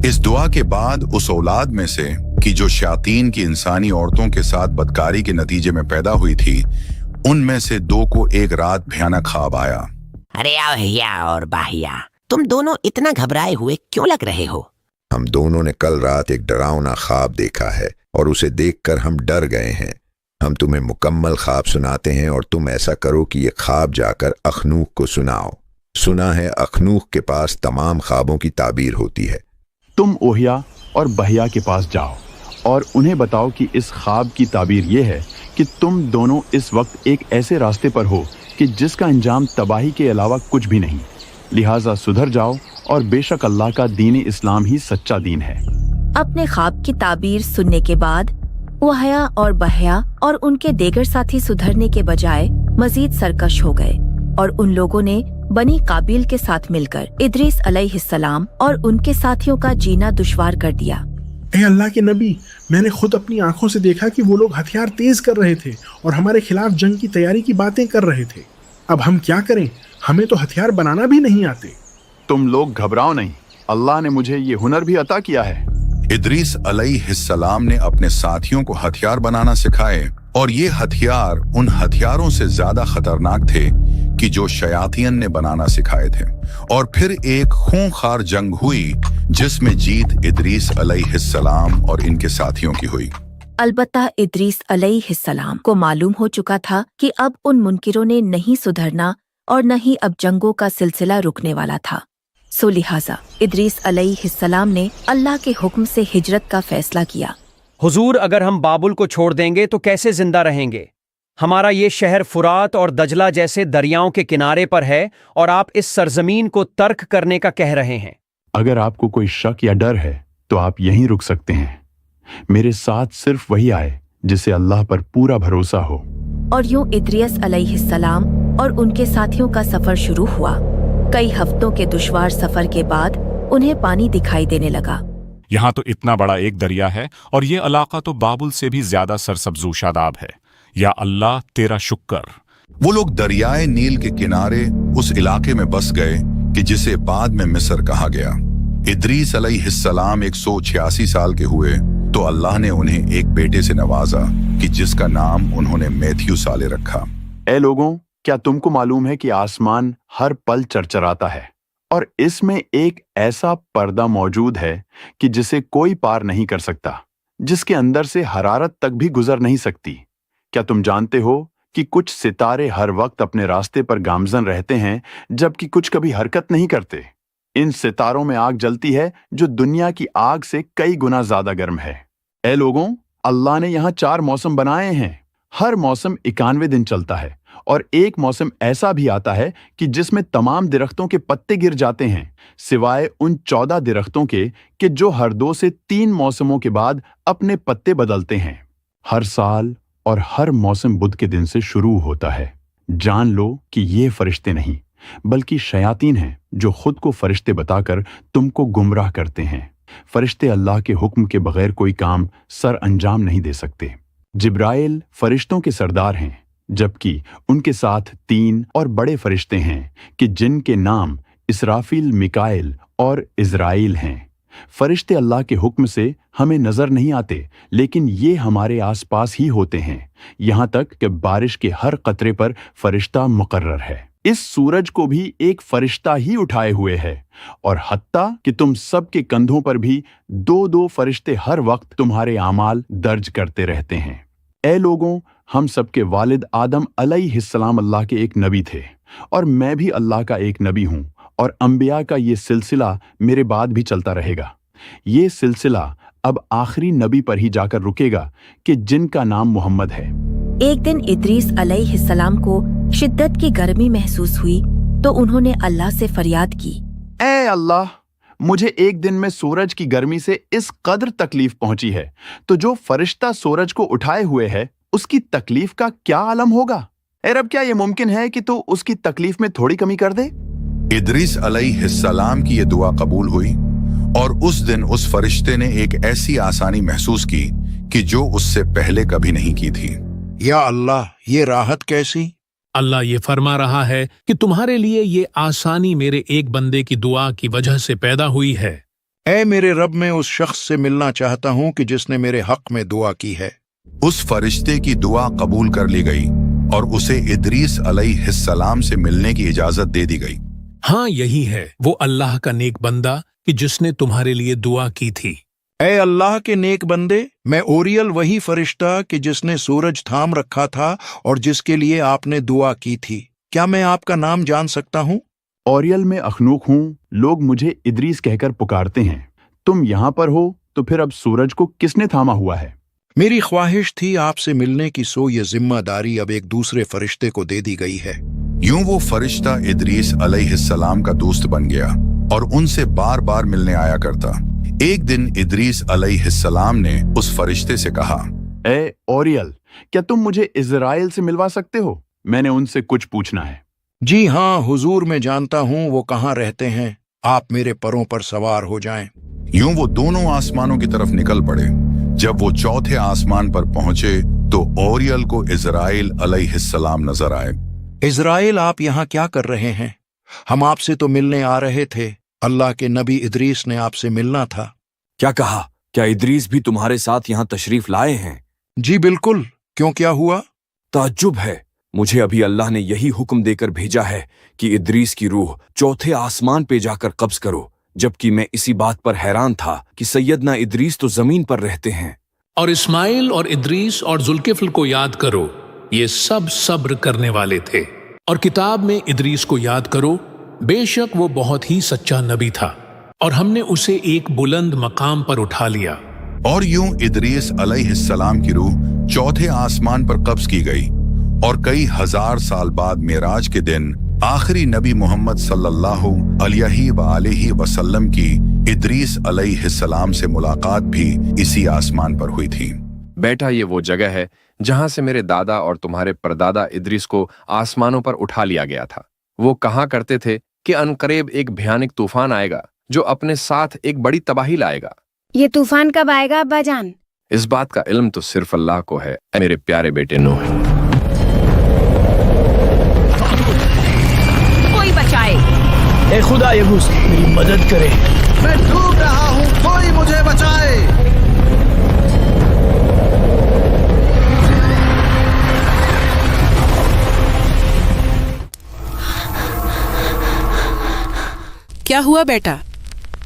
इस दुआ के बाद उस औलाद में से कि जो शयातीन की इंसानी औरतों के साथ बदकारी के नतीजे में पैदा हुई थी, उनमें से दो को एक रात भयानक ख्वाब आया। अरे भैया और बाहिया, तुम दोनों इतना घबराए हुए क्यों लग रहे हो? हम दोनों ने कल रात एक डरावना ख्वाब देखा है और उसे देखकर हम डर गए हैं। हम तुम्हें मुकम्मल ख्वाब सुनाते हैं और तुम ऐसा करो कि ये ख्वाब जाकर अखनूख को सुनाओ। सुना है अखनूख के पास तमाम ख्वाबों की ताबीर होती है। तुम ओहिया और बहिया के पास जाओ और उन्हें बताओ कि इस ख्वाब की ताबीर ये है कि तुम दोनों इस वक्त एक ऐसे रास्ते पर हो कि जिसका अंजाम तबाही के अलावा कुछ भी नहीं। लिहाजा सुधर जाओ और बेशक अल्लाह का दीन इस्लाम ही सच्चा दीन है। अपने ख्वाब की ताबीर सुनने के बाद ओहिया और बहिया और उनके देगर साथी सुधरने के बजाय मजीद सरकश हो गए और उन लोगों ने बनी काबिल के साथ मिलकर इद्रीस अलैहिस्सलाम और उनके साथियों का जीना दुश्वार कर दिया। ए अल्लाह के नबी, मैंने खुद अपनी आंखों से देखा कि वो लोग हथियार तेज कर रहे थे और हमारे खिलाफ जंग की तैयारी की बातें कर रहे थे। अब हम क्या करें? हमें तो हथियार बनाना भी नहीं आते। तुम लोग घबराओ नहीं, अल्लाह ने मुझे ये हुनर भी अता किया है। इद्रीस अलैहिस्सलाम ने अपने साथियों को हथियार बनाना सिखाए और ये हथियार उन हथियारों से ज्यादा खतरनाक थे कि जो शयातीन ने बनाना सिखाए थे। और फिर एक खूंखार जंग हुई जिसमें जीत इद्रीस अलैहिस्सलाम और इनके साथियों की हुई। अलबत्ता इद्रीस अलैहिस्सलाम को मालूम हो चुका था कि अब उन मुनकिरों ने नहीं सुधरना और न ही अब जंगों का सिलसिला रुकने वाला था। सो लिहाजा इद्रीस अलैहिस्सलाम ने अल्लाह के हुक्म से हिजरत का फैसला किया। हुजूर, अगर हम बाबुल को छोड़ देंगे तो कैसे जिंदा रहेंगे? हमारा ये शहर फुरात और दजला जैसे दरियाओं के किनारे पर है और आप इस सरजमीन को तर्क करने का कह रहे हैं। अगर आपको कोई शक या डर है तो आप यहीं रुक सकते हैं। मेरे साथ सिर्फ वही आए जिसे अल्लाह पर पूरा भरोसा हो। और यूं इद्रीस अलैहिस्सलाम और उनके साथियों का सफर शुरू हुआ। कई हफ्तों के दुश्वार सफर के बाद उन्हें पानी दिखाई देने लगा। यहाँ तो इतना बड़ा एक दरिया है और ये इलाका तो बाबुल से भी ज्यादा सरसब्जू शादाब है। या अल्लाह तेरा शुक्र। वो लोग दरियाए नील के किनारे उस इलाके में बस गए कि जिसे बाद में मिस्र कहा गया। इद्रीस अलैहिस्सलाम 186 साल के हुए तो अल्लाह ने उन्हें एक बेटे से नवाजा कि जिसका नाम उन्होंने मैथ्यू साले रखा। ए लोगों, क्या तुमको मालूम है कि आसमान हर पल चरचराता है और इसमें एक ऐसा पर्दा मौजूद है कि जिसे कोई पार नहीं कर सकता, जिसके अंदर से हरारत तक भी गुजर नहीं सकती। क्या तुम जानते हो कि कुछ सितारे हर वक्त अपने रास्ते पर गामजन रहते हैं जबकि कुछ कभी हरकत नहीं करते? इन सितारों में आग जलती है जो दुनिया की आग से कई गुना ज्यादा गर्म है। ए लोगों, अल्लाह ने यहाँ 4 मौसम बनाए हैं। हर मौसम 91 दिन चलता है और एक मौसम ऐसा भी आता है कि जिसमें तमाम दरख्तों के पत्ते गिर जाते हैं सिवाय उन 14 दरख्तों के कि जो हर 2 से 3 मौसमों के बाद अपने पत्ते बदलते हैं। हर साल और हर मौसम बुध के दिन से शुरू होता है। जान लो कि ये फरिश्ते नहीं बल्कि शयातीन हैं जो खुद को फरिश्ते बताकर तुमको गुमराह करते हैं। फरिश्ते अल्लाह के हुक्म के बगैर कोई काम सर अंजाम नहीं दे सकते। जिब्राइल फरिश्तों के सरदार हैं जबकि उनके साथ 3 और बड़े फरिश्ते हैं कि जिनके नाम इसराफील, मिकाइल और इज़राइल हैं। फरिश्ते अल्लाह के हुक्म से हमें नजर नहीं आते लेकिन ये हमारे आसपास ही होते हैं, यहाँ तक कि बारिश के हर कतरे पर फरिश्ता मुकर्रर है। इस सूरज को भी एक फरिश्ता ही उठाए हुए है और हत्ता कि तुम सब के कंधों पर भी 2-2 फरिश्ते हर वक्त तुम्हारे आमाल दर्ज करते रहते हैं। ए लोगों, हम सबके वालिद आदम अलैहिस्सलाम अल्लाह के एक नबी थे और मैं भी अल्लाह का एक नबी हूँ और अंबिया का ये सिलसिला मेरे बाद भी चलता रहेगा। ये सिलसिला अब आखिरी नबी पर ही जाकर रुकेगा कि जिनका नाम मोहम्मद है। एक दिन इद्रीस अलैहिस्सलाम को शिद्दत की गर्मी महसूस हुई तो उन्होंने अल्लाह से फरियाद की, ए अल्लाह, मुझे एक दिन में सूरज की गर्मी से इस कदर तकलीफ पहुंची है तो जो फरिश्ता सूरज को उठाए हुए है उसकी तकलीफ का क्या आलम होगा। ए रब, क्या ये मुमकिन है कि तू उसकी तकलीफ में थोड़ी कमी कर दे? इद्रीस अलैहिस्सलाम की ये दुआ कबूल हुई और उस दिन उस फरिश्ते ने एक ऐसी आसानी महसूस की कि जो उससे पहले कभी नहीं की थी। या अल्लाह, ये राहत कैसी? अल्लाह ये फरमा रहा है कि तुम्हारे लिए ये आसानी मेरे एक बंदे की दुआ की वजह से पैदा हुई है। ऐ मेरे रब, मैं उस शख्स से मिलना चाहता हूँ कि जिसने मेरे हक में दुआ की है। उस फरिश्ते की दुआ कबूल कर ली गई और उसे इदरीस अलैहिस्सलाम से मिलने की इजाजत दे दी गई। हाँ, यही है वो अल्लाह का नेक बंदा कि जिसने तुम्हारे लिए दुआ की थी। ऐ अल्लाह के नेक बंदे, मैं ओरियल वही फरिश्ता कि जिसने सूरज थाम रखा था और जिसके लिए आपने दुआ की थी, क्या मैं आपका नाम जान सकता हूँ? ओरियल में अखनूक हूँ, लोग मुझे इदरीस कहकर पुकारते हैं। तुम यहाँ पर हो तो फिर अब सूरज को किसने थामा हुआ है? मेरी ख्वाहिश थी आपसे मिलने की, सो ये जिम्मेदारी अब एक दूसरे फरिश्ते को दे दी गई है। यूं वो फरिश्ता इदरीस अलैहिस्सलाम का दोस्त बन गया और उनसे बार बार मिलने आया करता। एक दिन इदरीस अलैहिस्सलाम ने उस फरिश्ते से कहा, ए ओरियल, क्या तुम मुझे इज़राइल से मिलवा सकते हो? मैंने उनसे कुछ पूछना है। जी हाँ हुजूर, मैं जानता हूँ वो कहाँ रहते हैं। आप मेरे परों पर सवार हो जाएं। यूं वो दोनों आसमानों की तरफ निकल पड़े। जब वो चौथे आसमान पर पहुंचे तो ओरियल को इज़राइल अलैहिस्सलाम नजर आए। इज़राइल, आप यहाँ क्या कर रहे हैं? हम आपसे तो मिलने आ रहे थे। अल्लाह के नबी इदरीस ने आपसे मिलना था। क्या कहा? क्या इदरीस भी तुम्हारे साथ यहाँ तशरीफ लाए हैं? जी बिल्कुल। क्यों, क्या हुआ? ताज्जुब है, मुझे अभी अल्लाह ने यही हुक्म देकर भेजा है कि इदरीस की रूह चौथे आसमान पे जाकर कब्ज करो, जबकि मैं इसी बात पर हैरान था कि सैयदना इदरीस तो जमीन पर रहते हैं। और इस्माइल और इदरीस और जुल्किफ्ल को याद करो, ये सब सब्र करने वाले थे। और किताब में इदरीस को याद करो, बेशक वो बहुत ही सच्चा नबी था और हमने उसे एक बुलंद मकाम पर उठा लिया। और यूं इदरीस अलैहिस्सलाम की रूह चौथे आसमान पर कब्ज की गई और कई हजार साल बाद मेराज के दिन आखिरी नबी मोहम्मद सल्लल्लाहु अलैहि वसल्लम की इदरीस अलैहिस्सलाम से मुलाकात भी इसी आसमान पर हुई थी। बेटा, ये वो जगह है जहां से मेरे दादा और तुम्हारे परदादा इदरीस को आसमानों पर उठा लिया गया था। वो कहा करते थे कि अनकरीब एक भयानक तूफान आएगा जो अपने साथ एक बड़ी तबाही लाएगा। ये तूफान कब आएगा अब्बा जान? इस बात का इल्म तो सिर्फ अल्लाह को है, मेरे प्यारे बेटे नूह। कोई बचाए। ए खुदा यगूस, मेरी मदद करे। मैं डूब रहा हूँ, कोई मुझे बचाए। क्या हुआ बेटा?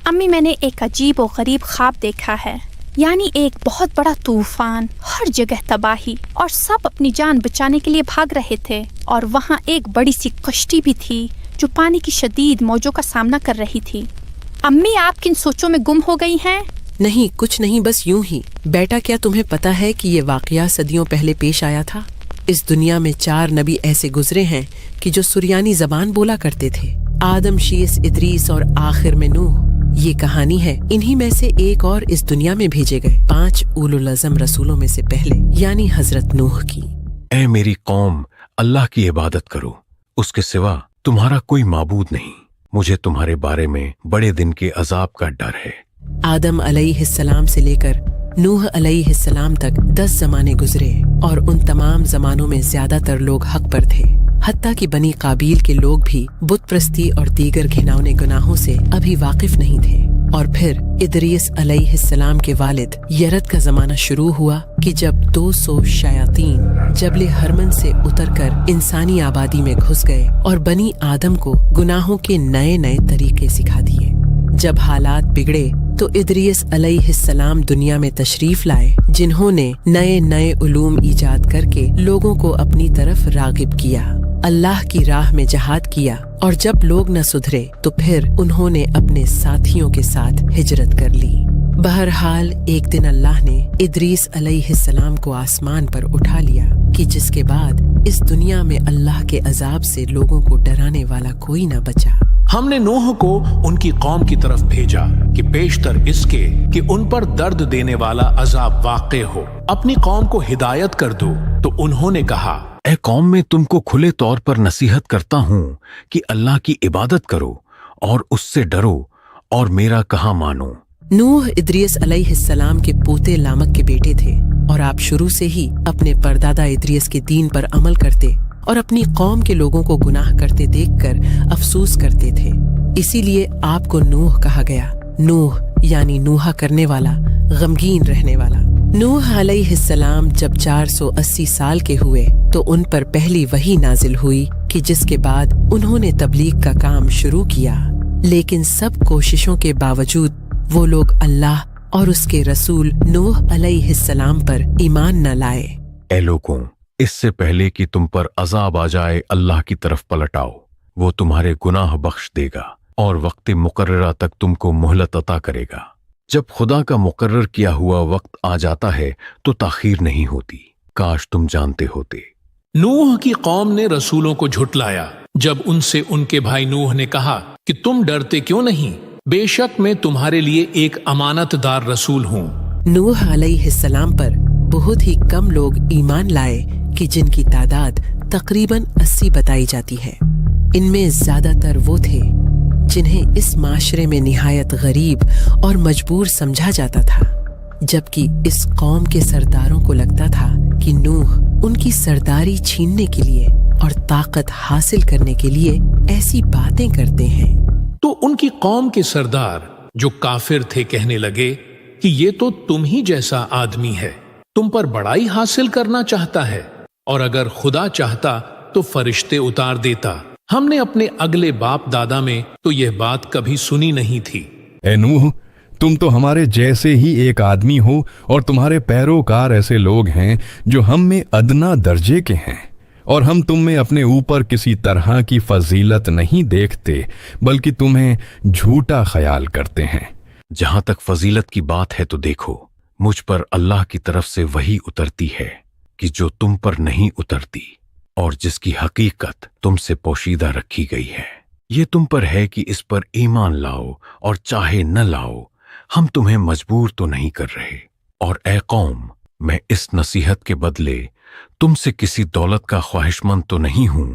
अम्मी, मैंने एक अजीब और गरीब ख्वाब देखा है। यानी एक बहुत बड़ा तूफान, हर जगह तबाही और सब अपनी जान बचाने के लिए भाग रहे थे। और वहाँ एक बड़ी सी कश्ती भी थी जो पानी की शदीद मौजों का सामना कर रही थी। अम्मी, आप किन सोचों में गुम हो गई हैं? नहीं, कुछ नहीं, बस यूं ही। बेटा, क्या तुम्हें पता है कि ये वाकया सदियों पहले पेश आया था? इस दुनिया में 4 नबी ऐसे गुजरे हैं कि जो सुरयानी जबान बोला करते थे। आदम, शीस, इदरीस और आखिर में नूह। ये कहानी है इन्हीं में से एक और इस दुनिया में भेजे गए 5 उलुल अज़म रसूलों में से पहले, यानी हजरत नूह की। ऐ मेरी कौम, अल्लाह की इबादत करो, उसके सिवा तुम्हारा कोई माबूद नहीं। मुझे तुम्हारे बारे में बड़े दिन के अजाब का डर है। आदम अलैहिस्सलाम से लेकर नूह अलैहिस्सलाम तक 10 जमाने गुजरे और उन तमाम जमानों में ज्यादातर लोग हक पर थे। हत्ता कि बनी काबील के लोग भी बुत प्रस्ती और दीगर घिनौने गुनाहों से अभी वाकिफ नहीं थे। और फिर इदरीस अलैहिस्सलाम के वालिद यरद का जमाना शुरू हुआ कि जब 200 शयातीन जबले हरमन से उतरकर इंसानी आबादी में घुस गए और बनी आदम को गुनाहों के नए नए तरीके सिखा दिए। जब हालात बिगड़े तो इदरीस अलैहिस्सलाम दुनिया में तशरीफ लाए, जिन्होंने नए नए उलूम इजाद करके लोगों को अपनी तरफ रागिब किया, अल्लाह की राह में जहाद किया। और जब लोग न सुधरे तो फिर उन्होंने अपने साथियों के साथ हिजरत कर ली। बहरहाल एक दिन अल्लाह ने इदरीस अलैहिस्सलाम को आसमान पर उठा लिया कि जिसके बाद इस दुनिया में अल्लाह के अजाब से लोगों को डराने वाला कोई न बचा। हमने नूह को उनकी कौम की तरफ भेजा कि पेशतर इसके कि उन पर दर्द देने वाला अजाब वाक़े हो, अपनी कौम को हिदायत कर दो। तो उन्होंने कहा, ऐ कौम, में तुमको खुले तौर पर नसीहत करता हूँ कि अल्लाह की इबादत करो और उससे डरो और मेरा कहा मानो। नूह इद्रीस अलैहिस्सलाम के पोते लामक के बेटे थे और आप शुरू से ही अपने परदादा इद्रीस के दीन पर अमल करते और अपनी कौम के लोगों को गुनाह करते देखकर अफसोस करते थे। इसीलिए आपको नूह कहा गया। नूह यानी नूहा करने वाला, गमगीन रहने वाला। नूह अलैहिस्सलाम जब 480 साल के हुए तो उन पर पहली वही नाजिल हुई कि जिसके बाद उन्होंने तबलीग का काम शुरू किया। लेकिन सब कोशिशों के बावजूद वो लोग अल्लाह और उसके रसूल नूह अलैहिस्सलाम पर ईमान न लाए। ए लोगों, इससे पहले कि तुम पर अजाब आ जाए अल्लाह की तरफ पलट आओ। वो तुम्हारे गुनाह बख्श देगा और वक्त मुकर्ररा तक तुमको मोहलत अता करेगा। जब खुदा का मुकर्रर किया हुआ वक्त आ जाता है तो ताखीर नहीं होती। काश तुम जानते होते। नूह की कौम ने रसूलों को झुटलाया जब उनसे उनके भाई नूह ने कहा कि तुम डरते क्यों नहीं, बेशक मैं तुम्हारे लिए एक अमानतदार रसूल हूँ। नूह अलैहिस्सलाम पर बहुत ही कम लोग ईमान लाए कि जिनकी तादाद तकरीबन 80 बताई जाती है। इनमें ज्यादातर वो थे जिन्हें इस माशरे में निहायत गरीब और मजबूर समझा जाता था, जबकि इस कौम के सरदारों को लगता था कि नूह उनकी सरदारी छीनने के लिए और ताकत हासिल करने के लिए ऐसी बातें करते हैं। तो उनकी कौम के सरदार जो काफिर थे कहने लगे कि ये तो तुम ही जैसा आदमी है, तुम पर बड़ाई हासिल करना चाहता है, और अगर खुदा चाहता तो फरिश्ते उतार देता। हमने अपने अगले बाप दादा में तो यह बात कभी सुनी नहीं थी। ए नूह, तुम तो हमारे जैसे ही एक आदमी हो और तुम्हारे पैरोकार ऐसे लोग हैं जो हम में अदना दर्जे के हैं, और हम तुम में अपने ऊपर किसी तरह की फजीलत नहीं देखते बल्कि तुम्हें झूठा ख्याल करते हैं। जहां तक फजीलत की बात है तो देखो, मुझ पर अल्लाह की तरफ से वही उतरती है कि जो तुम पर नहीं उतरती, और जिसकी हकीकत तुमसे पोशीदा रखी गई है। ये तुम पर है कि इस पर ईमान लाओ और चाहे न लाओ, हम तुम्हें मजबूर तो नहीं कर रहे। और ए कौम, मैं इस नसीहत के बदले तुमसे किसी दौलत का ख्वाहिशमंद तो नहीं हूं।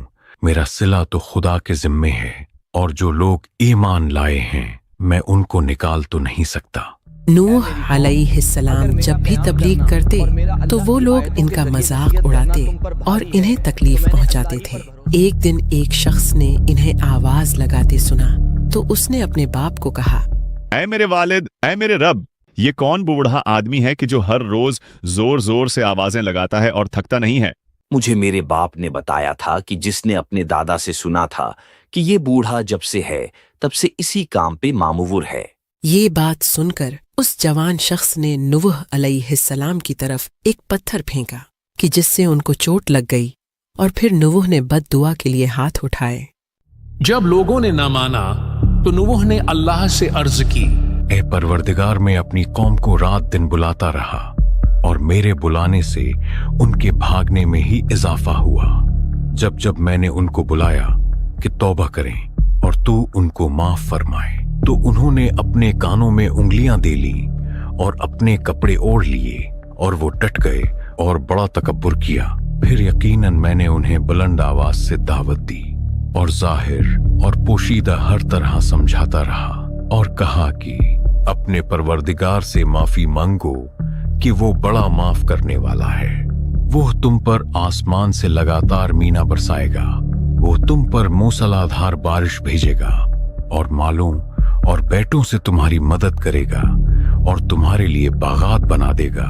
मेरा सिला तो खुदा के जिम्मे है, और जो लोग ईमान लाए हैं मैं उनको निकाल तो नहीं सकता। नूह अलैहिस्सलाम जब भी तबलीग करते तो वो लोग इनका मजाक उड़ाते और इन्हें तकलीफ पहुंचाते थे। एक दिन एक शख्स ने इन्हें आवाज लगाते सुना तो उसने अपने बाप को कहा, ऐ मेरे वालिद, ऐ मेरे रब, ये कौन बूढ़ा आदमी है कि जो हर रोज जोर जोर से आवाजें लगाता है और थकता नहीं है? मुझे मेरे बाप ने बताया था कि जिसने अपने दादा से सुना था कि ये बूढ़ा जब से है तब से इसी काम पे मामूर है। ये बात सुनकर उस जवान शख्स ने नूह अलैहिस्सलाम की तरफ एक पत्थर फेंका कि जिससे उनको चोट लग गई, और फिर नूह ने बद्दुआ के लिए हाथ उठाए। जब लोगों ने न माना तो नूह ने अल्लाह से अर्ज की, ए परवरदिगार, मैं अपनी कौम को रात दिन बुलाता रहा और मेरे बुलाने से उनके भागने में ही इजाफा हुआ। जब जब मैंने उनको बुलाया कि तौबा करें और तू उनको माफ फरमाए, तो उन्होंने अपने कानों में उंगलियां दे ली और अपने कपड़े ओढ़ लिए, और वो डट गए और बड़ा तकब्बुर किया। फिर यकीनन मैंने उन्हें बुलंद आवाज से दावत दी और जाहिर और पोशीदा हर तरह समझाता रहा, और कहा कि अपने परवरदिगार से माफी मांगो कि वो बड़ा माफ करने वाला है। वो तुम पर आसमान से लगातार मीना बरसाएगा, वो तुम पर मूसलाधार बारिश भेजेगा और मालों और बेटों से तुम्हारी मदद करेगा, और तुम्हारे लिए बागात बना देगा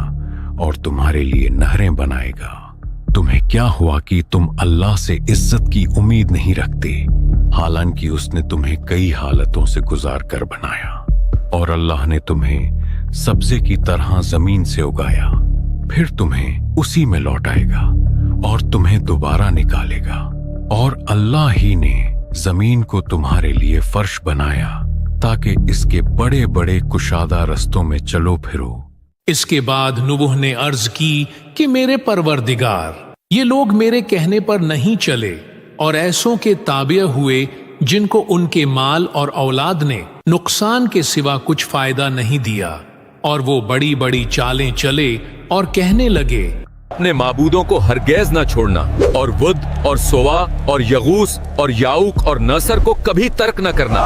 और तुम्हारे लिए नहरें बनाएगा। तुम्हें क्या हुआ कि तुम अल्लाह से इज्जत की उम्मीद नहीं रखते, हालांकि उसने तुम्हें कई हालतों से गुजार कर बनाया, और अल्लाह ने तुम्हें सब्जे की तरह जमीन से उगाया, फिर तुम्हें उसी में लौटाएगा और तुम्हें दोबारा निकालेगा। और अल्लाह ही ने जमीन को तुम्हारे लिए फर्श बनाया ताकि इसके बड़े बड़े कुशादा रस्तों में चलो फिरो। इसके बाद नूह ने अर्ज की कि मेरे परवरदिगार, ये लोग मेरे कहने पर नहीं चले और ऐसों के ताबे हुए जिनको उनके माल और औलाद ने नुकसान के सिवा कुछ फायदा नहीं दिया, और वो बड़ी बड़ी चालें चले और कहने लगे, अपने माबूदों को हरगिज़ न छोड़ना, और वुद और सोवा और यगूस और याऊक और नसर को कभी तर्क न करना।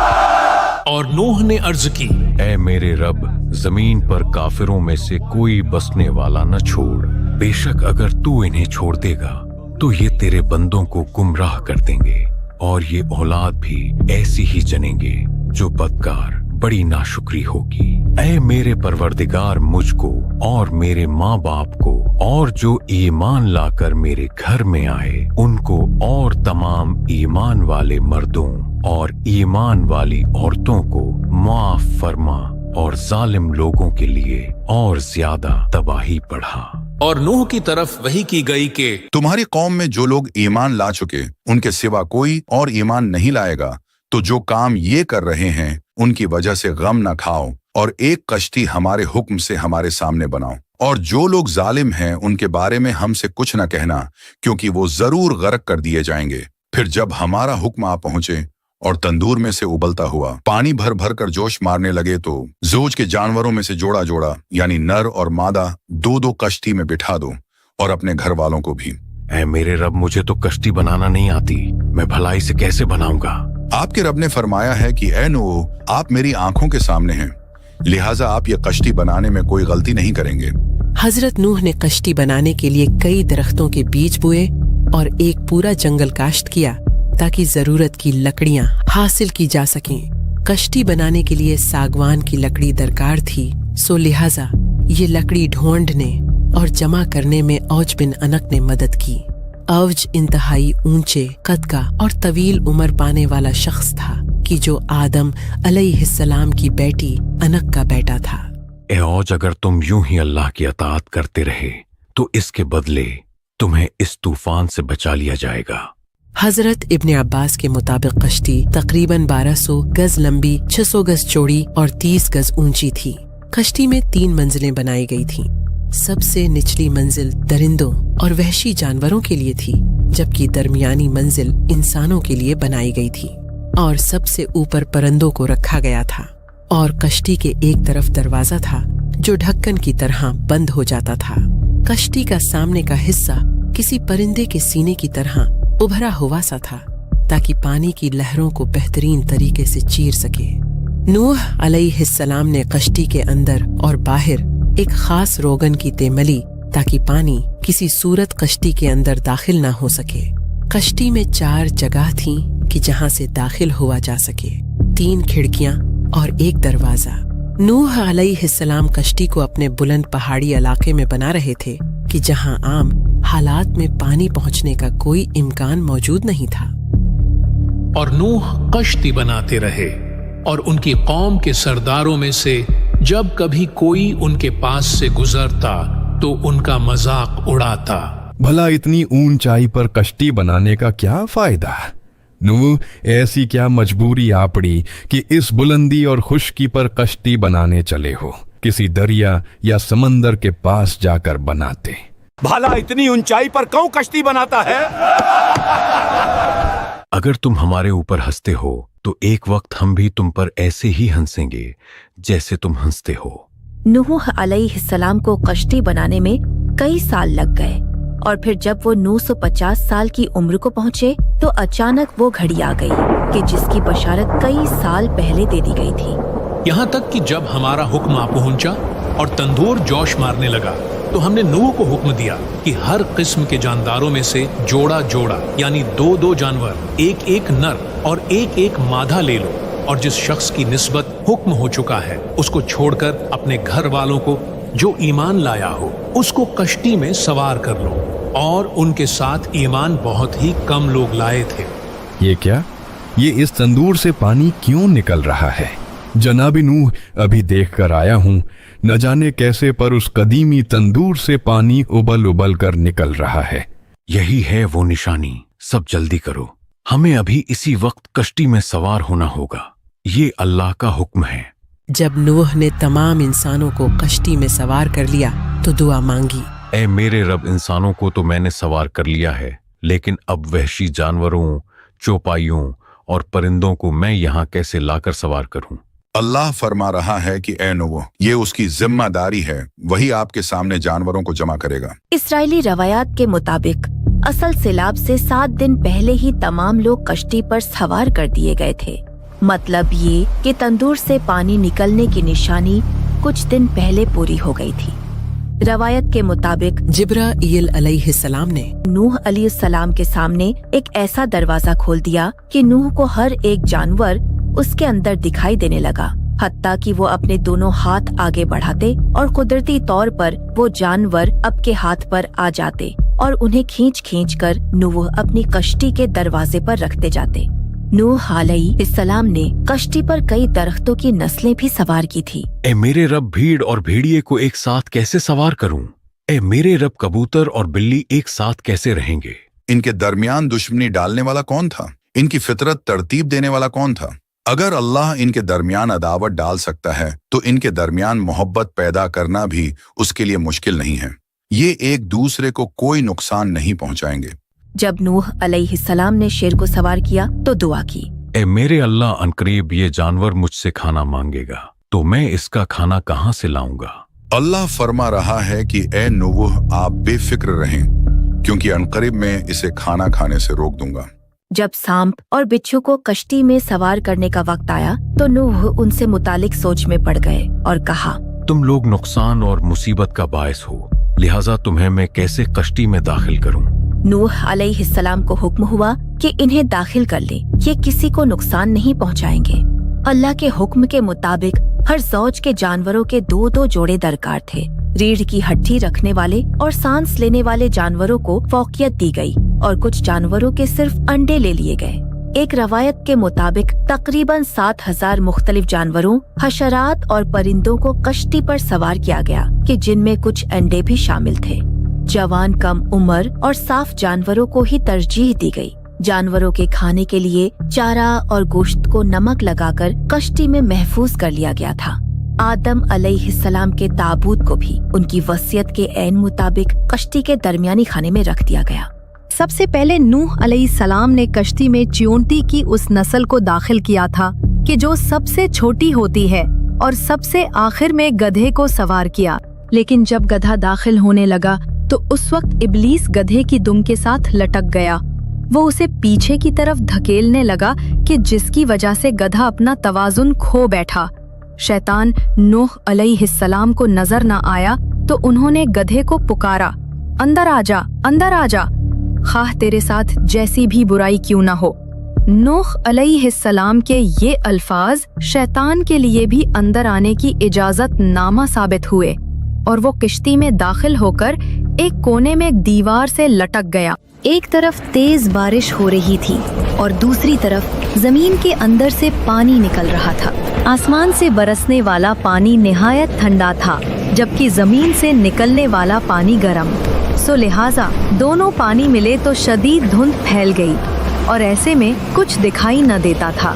और नूह ने अर्ज की, ऐ मेरे रब, जमीन पर काफिरों में से कोई बसने वाला न छोड़। बेशक अगर तू इन्हें छोड़ देगा तो ये तेरे बंदों को गुमराह कर देंगे और ये औलाद भी ऐसी ही जनेंगे जो बदकार बड़ी नाशुक्री होगी। ऐ मेरे परवरदिगार, मुझको और मेरे माँ बाप को और जो ईमान लाकर मेरे घर में आए उनको और तमाम ईमान वाले मर्दों और ईमान वाली औरतों को माफ फरमा और जालिम लोगों के लिए और ज्यादा तबाही बढ़ा। और नूह की तरफ वही की गई कि तुम्हारी कौम में जो लोग ईमान ला चुके उनके सिवा कोई और ईमान नहीं लाएगा, तो जो काम ये कर रहे हैं उनकी वजह से गम न खाओ और एक कश्ती हमारे हुक्म से हमारे सामने बनाओ। और जो लोग जालिम हैं उनके बारे में हमसे कुछ न कहना, क्योंकि वो जरूर गर्क कर दिए जाएंगे। फिर जब हमारा हुक्म आ पहुंचे और तंदूर में से उबलता हुआ पानी भर भर कर जोश मारने लगे, तो जोज के जानवरों में से जोड़ा जोड़ा यानी नर और मादा दो दो कश्ती में बिठा दो और अपने घर वालों को भी। ऐ मेरे रब, मुझे तो कश्ती बनाना नहीं आती, मैं भलाई से कैसे बनाऊंगा? आपके रब ने फरमाया है कि ऐ नूह, आप मेरी आंखों के सामने हैं, लिहाजा आप ये कश्ती बनाने में कोई गलती नहीं करेंगे। हजरत नूह ने कश्ती बनाने के लिए कई दरख्तों के बीज बोए और एक पूरा जंगल काश्त किया ताकि जरूरत की लकड़ियां हासिल की जा सकें। कश्ती बनाने के लिए सागवान की लकड़ी दरकार थी, सो लिहाजा ये लकड़ी ढूंढने और जमा करने में औज बिन अनक ने मदद की। औज इंतहाई ऊंचे कद का और तवील उम्र पाने वाला शख्स था कि जो आदम अलैहिस्सलाम की बेटी अनक का बेटा था। ए औज, अगर तुम यूं ही अल्लाह की अताअत करते रहे तो इसके बदले तुम्हें इस तूफान से बचा लिया जाएगा। हजरत इब्ने अब्बास के मुताबिक कश्ती तकरीबन 1200 गज लंबी, 600 गज चौड़ी और 30 गज ऊंची थी। कश्ती में 3 मंजिलें बनाई गई थीं। सबसे निचली मंजिल दरिंदों और वहशी जानवरों के लिए थी, जबकि दरमियानी मंजिल इंसानों के लिए बनाई गई थी और सबसे ऊपर परिंदों को रखा गया था। और कश्ती के एक तरफ दरवाजा था जो ढक्कन की तरह बंद हो जाता था। कश्ती का सामने का हिस्सा किसी परिंदे के सीने की तरह उभरा हुआ सा था ताकि पानी की लहरों को बेहतरीन तरीके से चीर सके। नूह अलैहिस्सलाम ने कश्ती के अंदर और बाहर एक खास रोगन की तेमली ताकि पानी किसी सूरत कश्ती के अंदर दाखिल ना हो सके। कश्ती में 4 जगह थीं कि जहां से दाखिल हुआ जा सके, 3 खिड़कियां और 1 दरवाजा। नूह अलैहिस्सलाम कश्ती को अपने बुलंद पहाड़ी इलाके में बना रहे थे कि जहां आम हालात में पानी पहुंचने का कोई इम्कान मौजूद नहीं था। और नूह कश्ती बनाते रहे और उनकी कौम के सरदारों में से जब कभी कोई उनके पास से गुजरता तो उनका मजाक उड़ाता। भला इतनी ऊंचाई पर कश्ती बनाने का क्या फायदा? नूह, ऐसी क्या मजबूरी आ पड़ी कि इस बुलंदी और खुश्की पर कश्ती बनाने चले हो? किसी दरिया या समंदर के पास जाकर बनाते। भला इतनी ऊंचाई पर कौन कश्ती बनाता है? अगर तुम हमारे ऊपर हंसते हो तो एक वक्त हम भी तुम पर ऐसे ही हंसेंगे जैसे तुम हंसते हो। नूह अलैहिस्सलाम को कश्ती बनाने में कई साल लग गए और फिर जब वो 950 साल की उम्र को पहुँचे तो अचानक वो घड़ी आ गई कि जिसकी बशारत कई साल पहले दे दी गई थी। यहाँ तक कि जब हमारा हुक्म आ पहुंचा और तंदूर जोश मारने लगा तो हमने नूह को हुक्म दिया कि हर किस्म के जानदारों में से जोड़ा जोड़ा यानी 2-2 जानवर, 1-1 नर और 1-1 मादा ले लो और जिस शख्स की निस्बत हुक्म हो चुका है उसको छोड़कर अपने घर वालों को जो ईमान लाया हो उसको कश्ती में सवार कर लो। और उनके साथ ईमान बहुत ही कम लोग लाए थे। ये क्या? ये इस तंदूर से पानी क्यों निकल रहा है? जनाबी नूह, अभी देख कर आया हूँ, न जाने कैसे पर उस कदीमी तंदूर से पानी उबल उबल कर निकल रहा है। यही है वो निशानी, सब जल्दी करो, हमें अभी इसी वक्त कश्ती में सवार होना होगा, ये अल्लाह का हुक्म है। जब नूह ने तमाम इंसानों को कश्ती में सवार कर लिया तो दुआ मांगी, ऐ मेरे रब, इंसानों को तो मैंने सवार कर लिया है, लेकिन अब वहशी जानवरों, चौपाइयों और परिंदों को मैं यहाँ कैसे लाकर सवार करूं? अल्लाह फरमा रहा है कि ऐ नूह, ये उसकी जिम्मेदारी है, वही आपके सामने जानवरों को जमा करेगा। इस्राएली रवायात के मुताबिक असल सैलाब से 7 दिन पहले ही तमाम लोग कश्ती पर सवार कर दिए गए थे। मतलब ये कि तंदूर से पानी निकलने की निशानी कुछ दिन पहले पूरी हो गई थी। रवायत के मुताबिक जिब्राईल अलैहिस्सलाम ने नूह अलैहिस्सलाम के सामने एक ऐसा दरवाजा खोल दिया कि नूह को हर एक जानवर उसके अंदर दिखाई देने लगा, हत्ता कि वो अपने दोनों हाथ आगे बढ़ाते और कुदरती तौर पर वो जानवर अब के हाथ पर आ जाते और उन्हें खींच खींच कर नूह अपनी कश्ती के दरवाजे पर रखते जाते। नूह अलैहिस्सलाम ने कश्ती पर कई दरख्तों की नस्लें भी सवार की थी। ए मेरे रब, भीड़ और भेड़िए को एक साथ कैसे सवार करूं? ए मेरे रब, कबूतर और बिल्ली एक साथ कैसे रहेंगे? इनके दरमियान दुश्मनी डालने वाला कौन था? इनकी फितरत तरतीब देने वाला कौन था? अगर अल्लाह इनके दरमियान अदावत डाल सकता है तो इनके दरमियान मोहब्बत पैदा करना भी उसके लिए मुश्किल नहीं है। ये एक दूसरे को कोई नुकसान नहीं पहुंचाएंगे। जब नूह अलैहिस्सलाम ने शेर को सवार किया तो दुआ की, ए मेरे अल्लाह, अनकरीब ये जानवर मुझसे खाना मांगेगा तो मैं इसका खाना कहाँ से लाऊंगा? अल्लाह फरमा रहा है कि ए नूह, आप बेफिक्र रहें क्योंकि अनकरीब मैं इसे खाना खाने से रोक दूंगा। जब सांप और बिच्छू को कश्ती में सवार करने का वक्त आया तो नूह उनसे मुतालिक सोच में पड़ गए और कहा, तुम लोग नुकसान और मुसीबत का बायस हो, लिहाजा तुम्हें मैं कैसे कश्ती में दाखिल करूं? नूह अलैहिस्सलाम को हुक्म हुआ कि इन्हें दाखिल कर ले, ये किसी को नुकसान नहीं पहुंचाएंगे। अल्लाह के हुक्म के मुताबिक हर जौज के जानवरों के 2-2 जोड़े दरकार थे। रीढ़ की हड्डी रखने वाले और सांस लेने वाले जानवरों को फौकियत दी गई और कुछ जानवरों के सिर्फ अंडे ले लिए गए। एक रवायत के मुताबिक तकरीबन 7000 मुख्तलिफ जानवरों, हशरात और परिंदों को कश्ती पर सवार किया गया कि जिनमें कुछ अंडे भी शामिल थे। जवान, कम उम्र और साफ जानवरों को ही तरजीह दी गई। जानवरों के खाने के लिए चारा और गोश्त को नमक लगाकर कश्ती में महफूज कर लिया गया था। आदम अलैहिस्सलाम के ताबूत को भी उनकी वसीयत के ऐन मुताबिक कश्ती के दरमियानी खाने में रख दिया गया। सबसे पहले नूह अलैहिस्सलाम ने कश्ती में च्योंटी की उस नस्ल को दाखिल किया था कि जो सबसे छोटी होती है और सबसे आखिर में गधे को सवार किया। लेकिन जब गधा दाखिल होने लगा तो उस वक्त इब्लीस गधे की दुम के साथ लटक गया। वो उसे पीछे की तरफ धकेलने लगा कि जिसकी वजह से गधा अपना तवाजुन खो बैठा। शैतान नूह अलैहिस्सलाम को नजर न आया तो उन्होंने गधे को पुकारा, अंदर आजा, अंदर आजा, खाह तेरे साथ जैसी भी बुराई क्यों न हो। नूह अलैहिस्सलाम के ये अल्फाज शैतान के लिए भी अंदर आने की इजाजत नामा साबित हुए और वो किश्ती में दाखिल होकर एक कोने में एक दीवार से लटक गया। एक तरफ तेज बारिश हो रही थी और दूसरी तरफ जमीन के अंदर से पानी निकल रहा था। आसमान से बरसने वाला पानी निहायत ठंडा था जबकि जमीन से निकलने वाला पानी गर्म। सो लिहाजा दोनों पानी मिले तो शदीद धुंध फैल गई और ऐसे में कुछ दिखाई न देता था।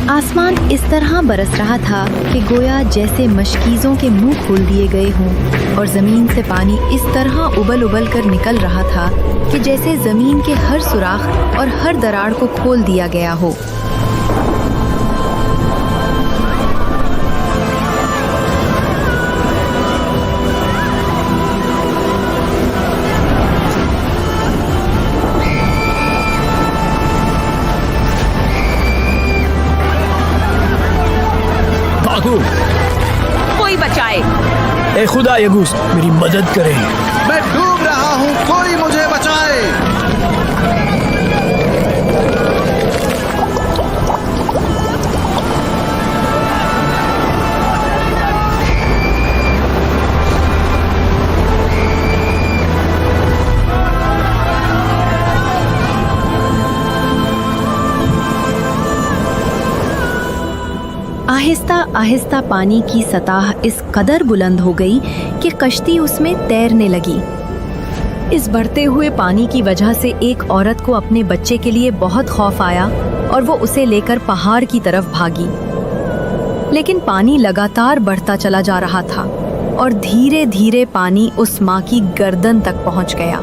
आसमान इस तरह बरस रहा था कि गोया जैसे मशकीज़ों के मुंह खोल दिए गए हों और ज़मीन से पानी इस तरह उबल उबल कर निकल रहा था कि जैसे ज़मीन के हर सुराख और हर दरार को खोल दिया गया हो। कोई बचाए। ए खुदा यगूस, मेरी मदद करे। मैं डूब रहा हूँ, कोई मुझे बचाए। आहिस्ता आहिस्ता पानी की सतह इस कदर बुलंद हो गई कि कश्ती उसमें तैरने लगी। इस बढ़ते हुए पानी की वजह से एक औरत को अपने बच्चे के लिए बहुत खौफ आया और वो उसे लेकर पहाड़ की तरफ भागी। लेकिन पानी लगातार बढ़ता चला जा रहा था और धीरे धीरे पानी उस माँ की गर्दन तक पहुँच गया।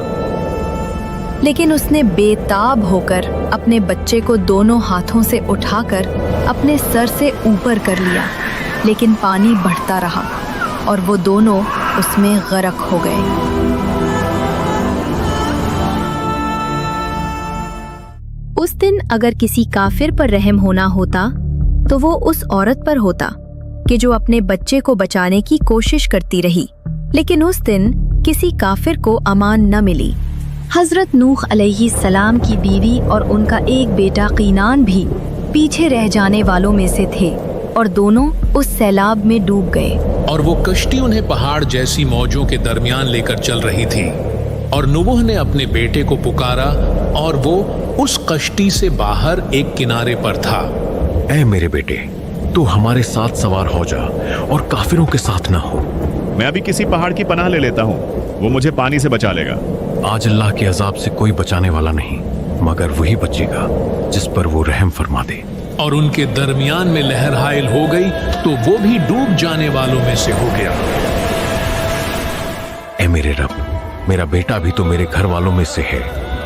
लेकिन उसने बेताब होकर अपने बच्चे को दोनों हाथों से उठाकर अपने सर से ऊपर कर लिया, लेकिन पानी बढ़ता रहा और वो दोनों उसमें गर्क हो गए। उस दिन अगर किसी काफिर पर रहम होना होता तो वो उस औरत पर होता कि जो अपने बच्चे को बचाने की कोशिश करती रही, लेकिन उस दिन किसी काफिर को अमान न मिली। हजरत नूह अलैहिस्सलाम की बीवी और उनका एक बेटा कीनान भी पीछे रह जाने वालों में से थे और दोनों उस सैलाब में डूब गए। और वो कश्ती उन्हें पहाड़ जैसी मौजों के दरमियान लेकर चल रही थी, और नूह ने अपने बेटे को पुकारा और वो उस कश्ती से बाहर एक किनारे पर था। ऐ मेरे बेटे, तू हमारे साथ सवार हो जा और काफिरों के साथ ना हो। मैं अभी किसी पहाड़ की पनाह ले लेता हूँ, वो मुझे पानी से बचा लेगा। आज अल्लाह के अजाब से कोई बचाने वाला नहीं, मगर वही बचेगा जिस पर वो रहम फरमा दे। और उनके दरमियान में लहर हायल हो गई तो वो भी डूब जाने वालों में से हो गया। ऐ मेरे रब, मेरा बेटा भी तो मेरे घर वालों में से है,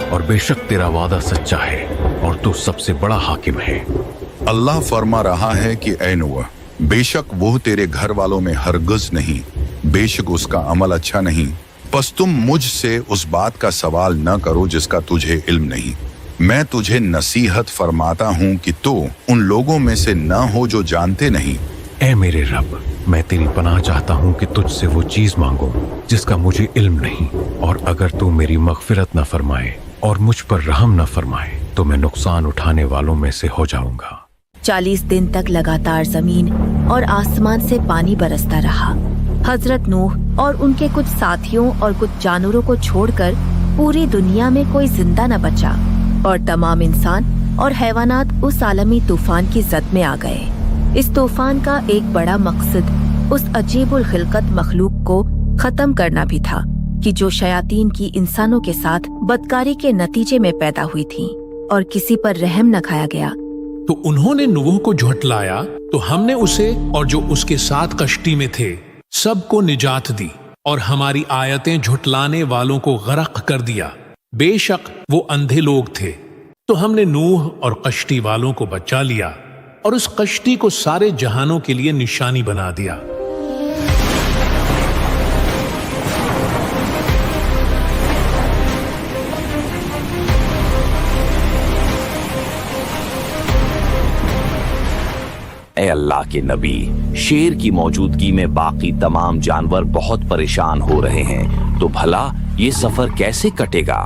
और बेशक तेरा वादा सच्चा है और तू सबसे बड़ा हाकिम है। अल्लाह फरमा रहा है कि ऐ नूह, बेशक वो तेरे घर वालों में हरगिज़ नहीं, बेशक उसका अमल अच्छा नहीं। बस तुम मुझसे उस बात का सवाल न करो जिसका तुझे इल्म नहीं। मैं तुझे नसीहत फरमाता हूँ कि तू उन लोगों में से न हो जो जानते नहीं। ऐ मेरे रब, मैं तेरी पनाह चाहता हूँ कि तुझसे वो चीज मांगो जिसका मुझे इल्म नहीं, और अगर तू मेरी मगफिरत न फरमाए और मुझ पर रहम न फरमाए तो मैं नुकसान उठाने वालों में से हो जाऊंगा। 40 दिन तक लगातार जमीन और आसमान से पानी बरसता रहा। हजरत नूह और उनके कुछ साथियों और कुछ जानवरों को छोड़कर पूरी दुनिया में कोई जिंदा न बचा, और तमाम इंसान और हैवानात उस आलमी तूफान की जद में आ गए। इस तूफान का एक बड़ा मकसद उस अजीबुल खिलकत मखलूक को खत्म करना भी था कि जो शयातीन की इंसानों के साथ बदकारी के नतीजे में पैदा हुई थी, और किसी पर रहम न खाया गया। तो उन्होंने नूह को झुठलाया तो हमने उसे और जो उसके साथ कश्ती में थे सबको निजात दी, और हमारी आयतें झुठलाने वालों को गरक कर दिया। बेशक वो अंधे लोग थे। तो हमने नूह और कश्ती वालों को बचा लिया और उस कश्ती को सारे जहानों के लिए निशानी बना दिया। ए अल्लाह के नबी, शेर की मौजूदगी में बाकी तमाम जानवर बहुत परेशान हो रहे हैं, तो भला ये सफर कैसे कटेगा?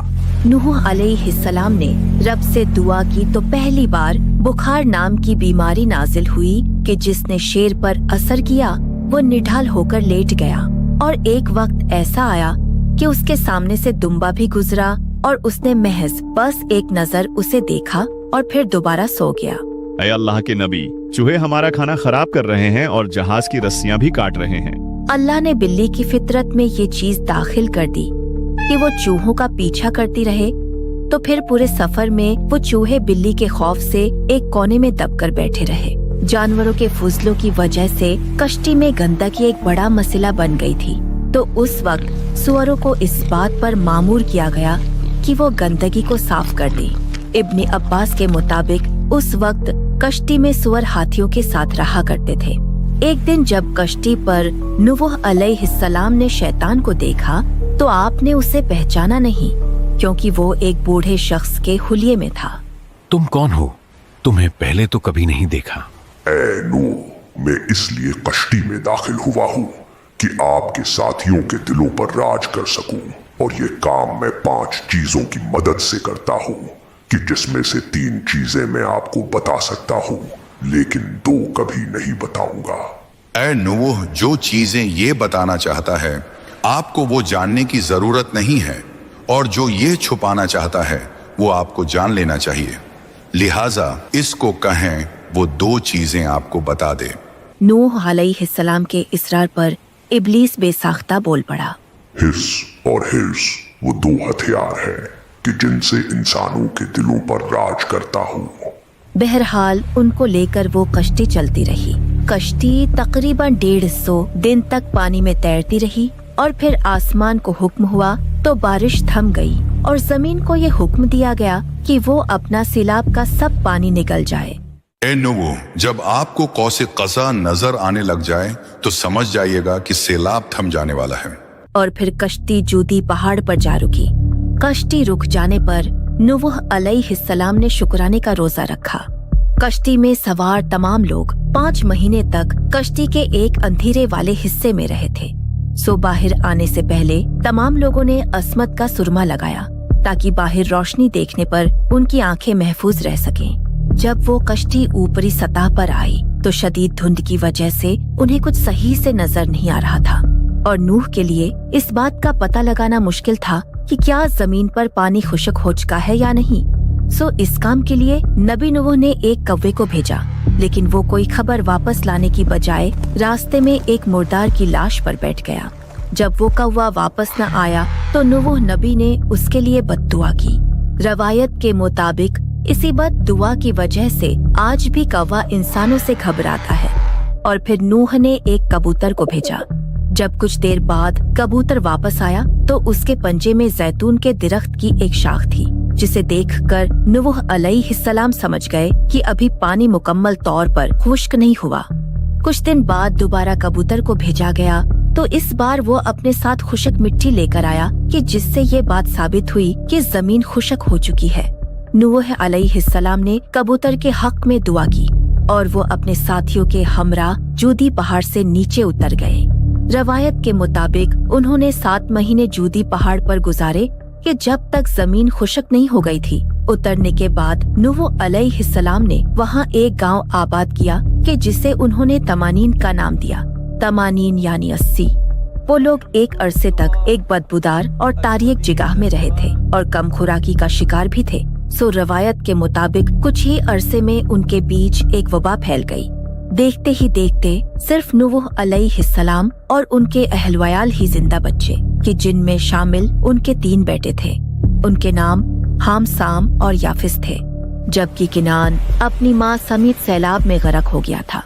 नूह अलैहिस्सलाम ने रब से दुआ की तो पहली बार बुखार नाम की बीमारी नाजिल हुई कि जिसने शेर पर असर किया वो निढाल होकर लेट गया। और एक वक्त ऐसा आया कि उसके सामने से दुम्बा भी गुजरा और उसने महज बस एक नजर उसे देखा और फिर दोबारा सो गया। ऐ अल्लाह के नबी, चूहे हमारा खाना खराब कर रहे हैं और जहाज की रस्सियां भी काट रहे हैं। अल्लाह ने बिल्ली की फितरत में ये चीज दाखिल कर दी कि वो चूहों का पीछा करती रहे, तो फिर पूरे सफर में वो चूहे बिल्ली के खौफ से एक कोने में दबकर बैठे रहे। जानवरों के फुजलों की वजह से कश्ती में गंदगी एक बड़ा मसला बन गई थी, तो उस वक्त सुअरों को इस बात पर मामूर किया गया कि वो गंदगी को साफ कर दे। इब्ने अब्बास के मुताबिक उस वक्त कश्ती में सुअर हाथियों के साथ रहा करते थे। एक दिन जब कश्ती पर नूह अलैहिस्सलाम ने शैतान को देखा तो आपने उसे पहचाना नहीं, क्योंकि वो एक बूढ़े शख्स के हुलिये में था। तुम कौन हो? तुम्हें पहले तो कभी नहीं देखा। ऐ नूह, मैं इसलिए कश्ती में दाखिल हुआ हूँ कि आपके साथियों के दिलों पर राज कर सकूं, और ये काम मैं 5 चीजों की मदद से करता हूँ कि जिसमें से 3 चीजें मैं आपको बता सकता हूँ, लेकिन 2 कभी नहीं बताऊंगा। ऐ नूह, जो चीजें ये बताना चाहता है आपको वो जानने की जरूरत नहीं है, और जो ये छुपाना चाहता है वो आपको जान लेना चाहिए। लिहाजा इसको कहें वो 2 चीजें आपको बता दे। नूह अलैहिस्सलाम के इसरार पर इब्लीस बेसाख्ता बोल पड़ा। हिस और हिर्स वो 2 हथियार हैं कि जिनसे इंसानों के दिलों पर राज करता हूँ। बहरहाल उनको लेकर वो कश्ती चलती रही। कश्ती तकरीबन 150 दिन तक पानी में तैरती रही, और फिर आसमान को हुक्म हुआ तो बारिश थम गई, और जमीन को ये हुक्म दिया गया कि वो अपना सैलाब का सब पानी निकल जाए। ए नूह, जब आपको कौसे क़ज़ा नजर आने लग जाए तो समझ जाइएगा कि सैलाब थम जाने वाला है। और फिर कश्ती जूदी पहाड़ पर जा रुकी। कश्ती रुक जाने पर नूह अलैहिस्सलाम ने शुक्राने का रोजा रखा। कश्ती में सवार तमाम लोग 5 महीने तक कश्ती के एक अंधेरे वाले हिस्से में रहे थे। सो बाहर आने से पहले तमाम लोगों ने अस्मत का सुरमा लगाया ताकि बाहर रोशनी देखने पर उनकी आंखें महफूज रह सकें। जब वो कश्ती ऊपरी सतह पर आई तो शदीद धुंध की वजह से उन्हें कुछ सही से नजर नहीं आ रहा था और नूह के लिए इस बात का पता लगाना मुश्किल था कि क्या जमीन पर पानी खुश्क हो चुका है या नहीं। सो इस काम के लिए नबी नूह ने एक कौवे को भेजा, लेकिन वो कोई खबर वापस लाने की बजाय रास्ते में एक मुर्दार की लाश पर बैठ गया। जब वो कौवा वापस न आया तो नूह नबी ने उसके लिए बद्दुआ की। रवायत के मुताबिक इसी बद्दुआ की वजह से आज भी कौवा इंसानों से घबराता है। और फिर नूह ने एक कबूतर को भेजा। जब कुछ देर बाद कबूतर वापस आया तो उसके पंजे में जैतून के दरख्त की एक शाख थी, जिसे देखकर नूह अलैहिस्सलाम समझ गए कि अभी पानी मुकम्मल तौर पर खुश्क नहीं हुआ। कुछ दिन बाद दोबारा कबूतर को भेजा गया तो इस बार वो अपने साथ खुश्क मिट्टी लेकर आया कि जिससे ये बात साबित हुई कि जमीन खुश्क हो चुकी है। नूह अलैहिस्सलाम ने कबूतर के हक में दुआ की और वो अपने साथियों के हमरा जूदी पहाड़ से नीचे उतर गए। रवायत के मुताबिक उन्होंने 7 महीने जूदी पहाड़ पर गुजारे कि जब तक जमीन खुश्क नहीं हो गई थी। उतरने के बाद नूह अलैहिस्सलाम ने वहाँ एक गांव आबाद किया कि जिसे उन्होंने तमानीन का नाम दिया। तमानीन यानी 80। वो लोग एक अरसे तक एक बदबूदार और तारीक जगह में रहे थे और कम खुराकी का शिकार भी थे। सो रवायत के मुताबिक कुछ ही अरसे में उनके बीच एक वबा फैल गई। देखते ही देखते सिर्फ नूह अलैहिस्सलाम और उनके अहलवयाल ही जिंदा बचे, कि जिनमें शामिल उनके 3 बेटे थे। उनके नाम हाम, साम और याफिस थे, जबकि किनान अपनी माँ समेत सैलाब में गरक हो गया था।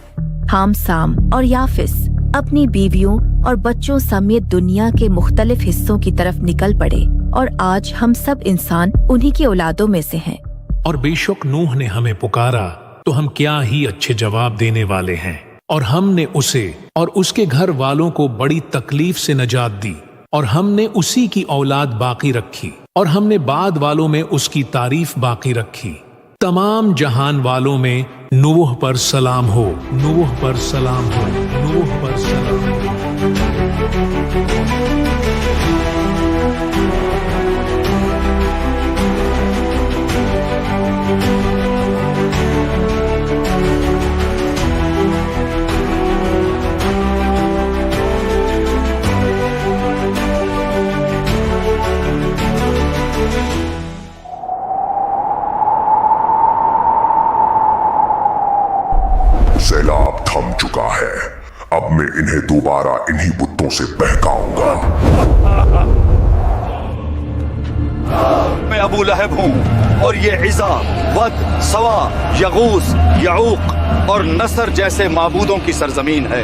हाम, साम और याफिस अपनी बीवियों और बच्चों समेत दुनिया के मुख्तलिफ हिस्सों की तरफ निकल पड़े और आज हम सब इंसान उन्हीं की औलादों में से हैं। और बेशक नूह ने हमें पुकारा तो हम क्या ही अच्छे जवाब देने वाले हैं, और हमने उसे और उसके घर वालों को बड़ी तकलीफ से नजात दी, और हमने उसी की औलाद बाकी रखी, और हमने बाद वालों में उसकी तारीफ बाकी रखी। तमाम जहान वालों में नूह पर सलाम हो, नूह पर सलाम हो, नूह पर सलाम हो। सैलाब थम चुका है। अब मैं इन्हें दोबारा इन्हीं बुत्तों से बहकाऊंगा। मैं अबू लहब हूँ और ये इज़ा, वद, सवा, यगूस, यऊक और नसर जैसे माबूदों की सरजमीन है।